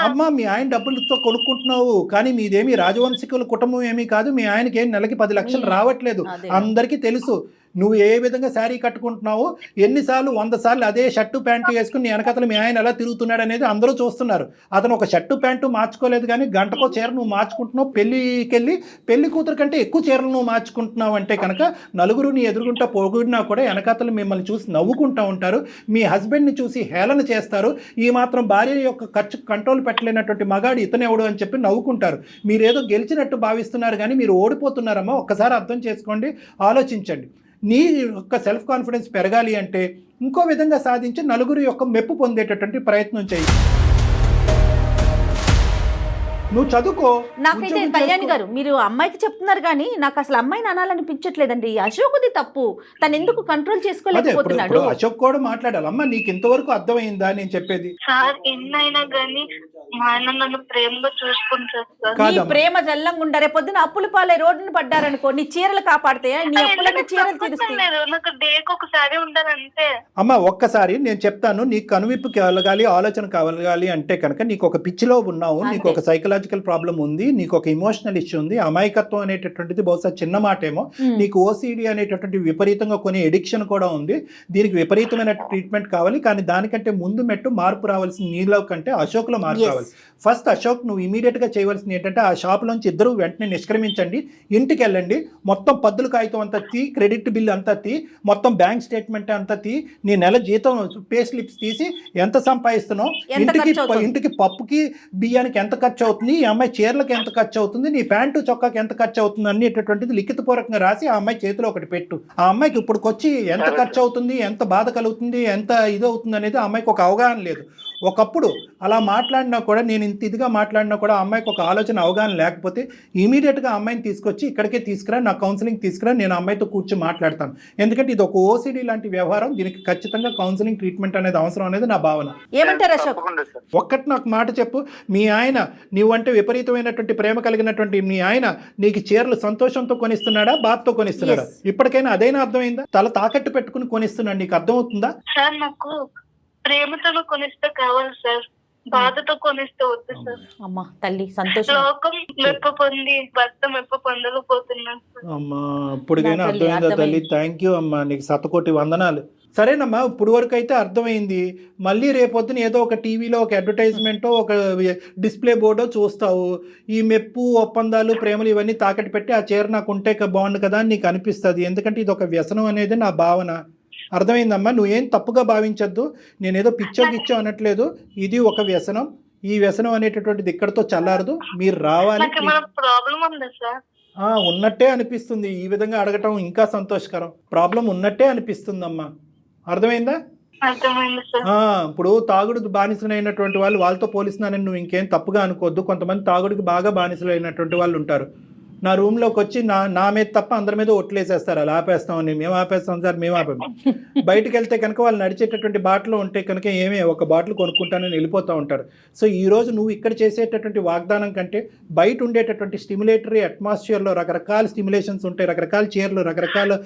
అమ్మా మీ ఆయన డబ్బులతో కొనుక్కుంటున్నావు, కానీ మీదేమి రాజవంశికుల కుటుంబం ఏమీ కాదు. మీ ఆయనకి ఏం నెలకి 10 లక్షలు రావట్లేదు, అందరికీ తెలుసు. నువ్వు ఏ విధంగా శారీ కట్టుకుంటున్నావో, ఎన్నిసార్లు 100 సార్లు అదే షర్టు ప్యాంటు వేసుకుని నీ వెనకతలు మీ ఆయన ఎలా తిరుగుతున్నాడు అనేది అందరూ చూస్తున్నారు. అతను ఒక షర్టు ప్యాంటు మార్చుకోలేదు, కానీ గంటకో చీర నువ్వు మార్చుకుంటున్నావు. పెళ్ళికెళ్ళి పెళ్లి కూతురు కంటే ఎక్కువ చీరలు నువ్వు మార్చుకుంటున్నావు అంటే కనుక నలుగురు నీ ఎదురుగుంటా పొగిడినా కూడా వెనకతలు మిమ్మల్ని చూసి నవ్వుకుంటూ ఉంటారు. మీ హస్బెండ్ని చూసి హేళన చేస్తారు. ఈ మాత్రం భార్య యొక్క ఖర్చు కంట్రోల్ పెట్టలేనటువంటి మగాడు ఇతనెవడు అని చెప్పి నవ్వుకుంటారు. మీరేదో గెలిచినట్టు భావిస్తున్నారు, కానీ మీరు ఓడిపోతున్నారమ్మా. ఒక్కసారి అర్థం చేసుకోండి, ఆలోచించండి. నీ యొక్క సెల్ఫ్ కాన్ఫిడెన్స్ పెరగాలి అంటే ఇంకో విధంగా సాధించి నలుగురు యొక్క మెప్పు పొందేటటువంటి ప్రయత్నం చేయి. నువ్వు చదువుకో. నాకైతే కళ్యాణ్ గారు మీరు అమ్మాయికి చెప్తున్నారు, కానీ నాకు అసలు అమ్మాయిని అనాలనిపించట్లేదండి. అశోక్ది తప్పు, తను ఎందుకు కంట్రోల్ చేసుకోలేకపోతున్నాడు. అశోక్ కూడా మాట్లాడాలి. అమ్మ నీకు ఇంతవరకు అర్థమైందా నేను చెప్పేది? సార్ ఎన్నైనా కానీ మా ఆయన నన్ను ప్రేమగా చూసుకుంటారు. ప్రేమ జల్లంగా ఉండారే, పొద్దున అప్పుల పాలై రోడ్డును పడ్డారనుకో, నీ చీరలు కాపాడతాయా? నీ అప్పులన్నీ చీరలు తీరుస్తాయి. నాకు డేకి ఒకసారి ఉండాలంటే. అమ్మ ఒక్కసారి నేను చెప్తాను, నీకు కనువిప్పు కలగాలి, ఆలోచన కలగాలి అంటే కనుక నీకు ఒక పిచ్చిలో ఉన్నావు, నీకు ఒక సైకలాజికల్ సైకలాజికల్ ప్రాబ్లం ఉంది, నీకు ఒక ఇమోషనల్ ఇష్యూ ఉంది, అమాయకత్వం అనేటటువంటిది బహుశా చిన్న మాటేమో, నీకు ఓసిడి అనేటటువంటి విపరీతంగా కొన్ని ఎడిక్షన్ కూడా ఉంది, దీనికి విపరీతమైన ట్రీట్మెంట్ కావాలి, కానీ దానికంటే ముందు మెట్టు మార్పు రావాల్సిన నీలో కంటే అశోక్లో మార్పు Yes. రావాలి. ఫస్ట్ అశోక్ నువ్వు ఇమీడియట్గా చేయవలసింది ఏంటంటే ఆ షాప్లోంచి ఇద్దరు వెంటనే నిష్క్రమించండి, ఇంటికి వెళ్ళండి, మొత్తం పద్దుల కాగితం అంతా తీ, క్రెడిట్ బిల్ అంతా తీ, మొత్తం బ్యాంక్ స్టేట్మెంట్ అంతా తీ, నీ నెల జీతం పే స్లిప్స్ తీసి ఎంత సంపాదిస్తున్నావు, ఎంత ఖర్చు అవుతుంది? ఇంటికి పప్పుకి బియ్యానికి ఎంత ఖర్చు అవుతుంది, ఈ అమ్మాయి చీరలకు ఎంత ఖర్చు అవుతుంది, నీ ప్యాంటు చొక్కాకి ఎంత ఖర్చు అవుతుంది అనేటటువంటిది లిఖితపూర్వకంగా రాసి ఆ అమ్మాయి చేతిలో ఒకటి పెట్టు. ఆ అమ్మాయికి ఇప్పుడుకొచ్చి ఎంత ఖర్చు అవుతుంది, ఎంత బాధ కలుగుతుంది, ఎంత ఇది అవుతుంది అనేది ఆ అమ్మాయికి ఒక అవగాహన లేదు. ఒకప్పుడు అలా మాట్లాడినా కూడా, నేను ఇంత ఇదిగా మాట్లాడినా కూడా ఆ అమ్మాయికి ఒక ఆలోచన అవగాహన లేకపోతే ఇమీడియట్గా ఆ అమ్మాయిని తీసుకొచ్చి ఇక్కడికే తీసుకురా, నా కౌన్సిలింగ్ తీసుకురా, నేను అమ్మాయితో కూర్చొని మాట్లాడతాను. ఎందుకంటే ఇది ఒక ఓసిడి లాంటి వ్యవహారం, దీనికి ఖచ్చితంగా కౌన్సిలింగ్ ట్రీట్మెంట్ అనేది అవసరం అనేది నా భావన. ఏమంటారు అశోక్? తప్పకుండా సార్. ఒక్కటి నాకు మాట చెప్పు, మీ ఆయన నీవంటే విపరీతమైనటువంటి ప్రేమ కలిగినటువంటి మీ ఆయన నీకు చీరలు సంతోషంతో కొనిస్తున్నాడా, బాధతో కొనిస్తున్నాడా? Yes. ఇప్పటికైనా అదైనా అర్థమైందా? తల తాకట్టు పెట్టుకుని కొనిస్తున్నాడు, నీకు అర్థమవుతుందా? సార్ నాకు ప్రేమతో కొనిస్తే కావాలి సార్, బాధతో కొనిస్తే వద్దు సార్. అమ్మా తల్లి సంతోషం. లోకం మెప్ప పొంది భర్త మెప్ప పొందలేకపోతున్నాను సార్. అమ్మా ఇప్పటికైనా నా తల్లి, అర్థమైందా తల్లి? అర్థమైంది. థ్యాంక్ యూ అమ్మా, నీకు శతకోటి వందనాలు. సరేనమ్మా, ఇప్పుడు వరకు అయితే అర్థమైంది. మళ్ళీ రేపొద్దున ఏదో ఒక టీవీలో ఒక అడ్వర్టైజ్మెంటో ఒక డిస్ప్లే బోర్డో చూస్తావు, ఈ మెప్పు ఒప్పందాలు ప్రేమలు ఇవన్నీ తాకట్టు పెట్టి ఆ చీర నాకు ఉంటే బాగుండు కదా అని నీకు అనిపిస్తుంది. ఎందుకంటే ఇది ఒక వ్యసనం అనేది నా భావన. అర్థమైందమ్మా, నువ్వేం తప్పుగా భావించద్దు, నేనేదో పిచ్చో గిచ్చో అనట్లేదు, ఇది ఒక వ్యసనం. ఈ వ్యసనం అనేటటువంటిది ఇక్కడతో చల్లారదు, మీరు రావాలి. నాకు ఏమైనా ప్రాబ్లం ఉందా సార్? ఉన్నట్టే అనిపిస్తుంది, ఈ విధంగా అడగటం ఇంకా సంతోషకరం. ప్రాబ్లం ఉన్నట్టే అనిపిస్తుందమ్మా, అర్థమైందా? అర్థమైంది సార్. ఇప్పుడు తాగుడు బానిసలైనటువంటి వాళ్ళు, వాళ్ళతో పోలిస్తున్నానని నువ్వు ఇంకేం తప్పుగా అనుకోవద్దు. కొంతమంది తాగుడికి బాగా బానిసలైనటువంటి వాళ్ళు ఉంటారు. నా రూమ్లోకి వచ్చి నా మీద తప్ప అందరి మీద ఒట్లేసేస్తారు, అలా ఆపేస్తామని. మేము ఆపేస్తాం సార్, మేము ఆపాము. బయటకు వెళ్తే కనుక వాళ్ళు నడిచేటటువంటి బాటలు ఉంటే కనుక ఒక బాటిల్ కొనుక్కుంటానని వెళ్ళిపోతూ ఉంటారు. సో ఈరోజు నువ్వు ఇక్కడ చేసేటటువంటి వాగ్దానం కంటే బయట ఉండేటటువంటి స్టిమ్యులేటరీ అట్మాస్ఫియర్లో రకరకాల స్టిమ్యులేషన్స్ ఉంటాయి, రకరకాల చీరలు, రకరకాల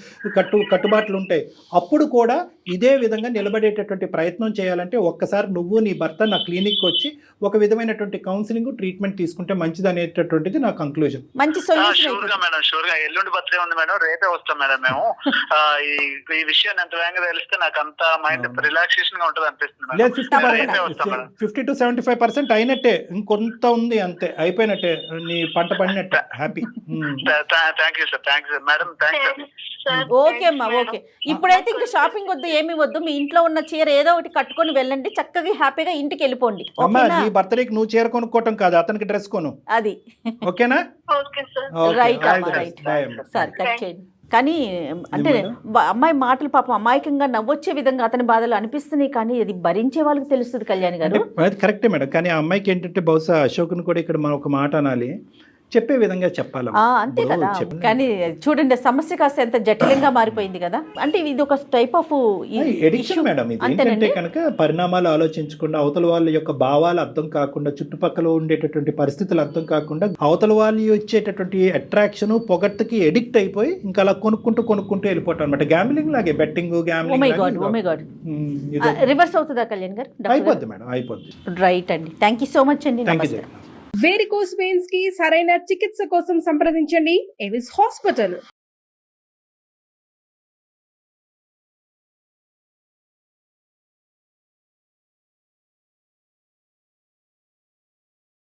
కట్టుబాట్లు ఉంటాయి. అప్పుడు కూడా ఇదే విధంగా నిలబడేటటువంటి ప్రయత్నం చేయాలంటే ఒక్కసారి నువ్వు నీ భర్త నా క్లినిక్కి వచ్చి ఒక విధమైనటువంటి కౌన్సిలింగ్ ట్రీట్మెంట్ తీసుకుంటే మంచిది అనేటటువంటిది నా కంక్లూజన్. మంచి షూర్ గా మేడం, షూర్ గా. ఎల్లుండి బర్త్డే ఉంది మేడం, రేపే వస్తాం మేడం మేము. ఈ విషయాన్ని ఎంత వేగంగా తెలిస్తే నాకు అంత మైండ్ రిలాక్సేషన్ గా ఉంటుంది అనిపిస్తుంది మేడం. లేదు, రేపే వస్తాం మేడం. 50 to 75% అయినట్టే, ఇంకొంత ఉంది అంతే, అయిపోయినట్టే, నీ పంట పడినట్టే. Happy. Thank you sir, thank you madam, thank you. Okay అమ్మా, ఓకే. ఇప్పుడైతే ఇంకా షాపింగ్ వద్దు, ఏమి వద్దు. మీ ఇంట్లో ఉన్న చీర ఏదో ఒకటి కట్టుకొని వెళ్ళండి, చక్కగా హ్యాపీగా ఇంటికి వెళ్ళిపోండి. అమ్మా, ఓకేనా? నీ బర్త్డేకి నువ్వు చీర కొనుక్కోవటం కాదు, అతనికి డ్రెస్ కొను. అది ఓకేనా? Okay sir. Okay, right all అమ్మా, the రైట్. best. Bye అమ్మా. సరే కట్ చేయండి. కానీ అంటే అమ్మాయి మాటలు పాపం అమాయకంగా నవ్వొచ్చే విధంగా అతని బాధలు అనిపిస్తున్నాయి, కానీ అది భరించే వాళ్ళకి తెలుస్తుంది కళ్యాణి గారు. అది కరెక్టే మేడం, కానీ ఆ అమ్మాయికి ఏంటంటే బహుశా అశోక్ని కూడా ఇక్కడ మనం ఒక మాట అనాలి, చెప్పే విధంగా చెప్పాలి. అంతే కదా. కానీ చూడండి, సమస్య కాస్త ఎంత జటిలంగా మారిపోయింది కదా. అంటే ఇది ఒక టైప్ ఆఫ్ ఎడిక్షన్ మేడం. ఇది ఏంటంటే కనుక పరిణామాలు ఆలోచించకుండా, అవతల వాళ్ళ యొక్క భావాలు అర్థం కాకుండా, చుట్టుపక్కల ఉండేటటువంటి పరిస్థితులు అర్థం కాకుండా, అవతల వాళ్ళు ఇచ్చేటటువంటి అట్రాక్షన్ పొగట్టుకి ఎడిక్ట్ అయిపోయి ఇంకా అలా కొనుక్కుంటూ వెళ్ళిపోవటం అనమాట. గ్యాంబ్లింగ్ లాగే, బెట్టింగ్, రివర్స్ అవుతుందా కళ్యాణ్ గారు? అయిపోద్ది మేడం, అయిపోద్ది. రైట్ అండి, థ్యాంక్ యూ సో మచ్ అండి. Thank you. వేరికోస్ వెయిన్స్ కి సరైన చికిత్స కోసం సంప్రదించండి ఎవిస్ హాస్పిటల్.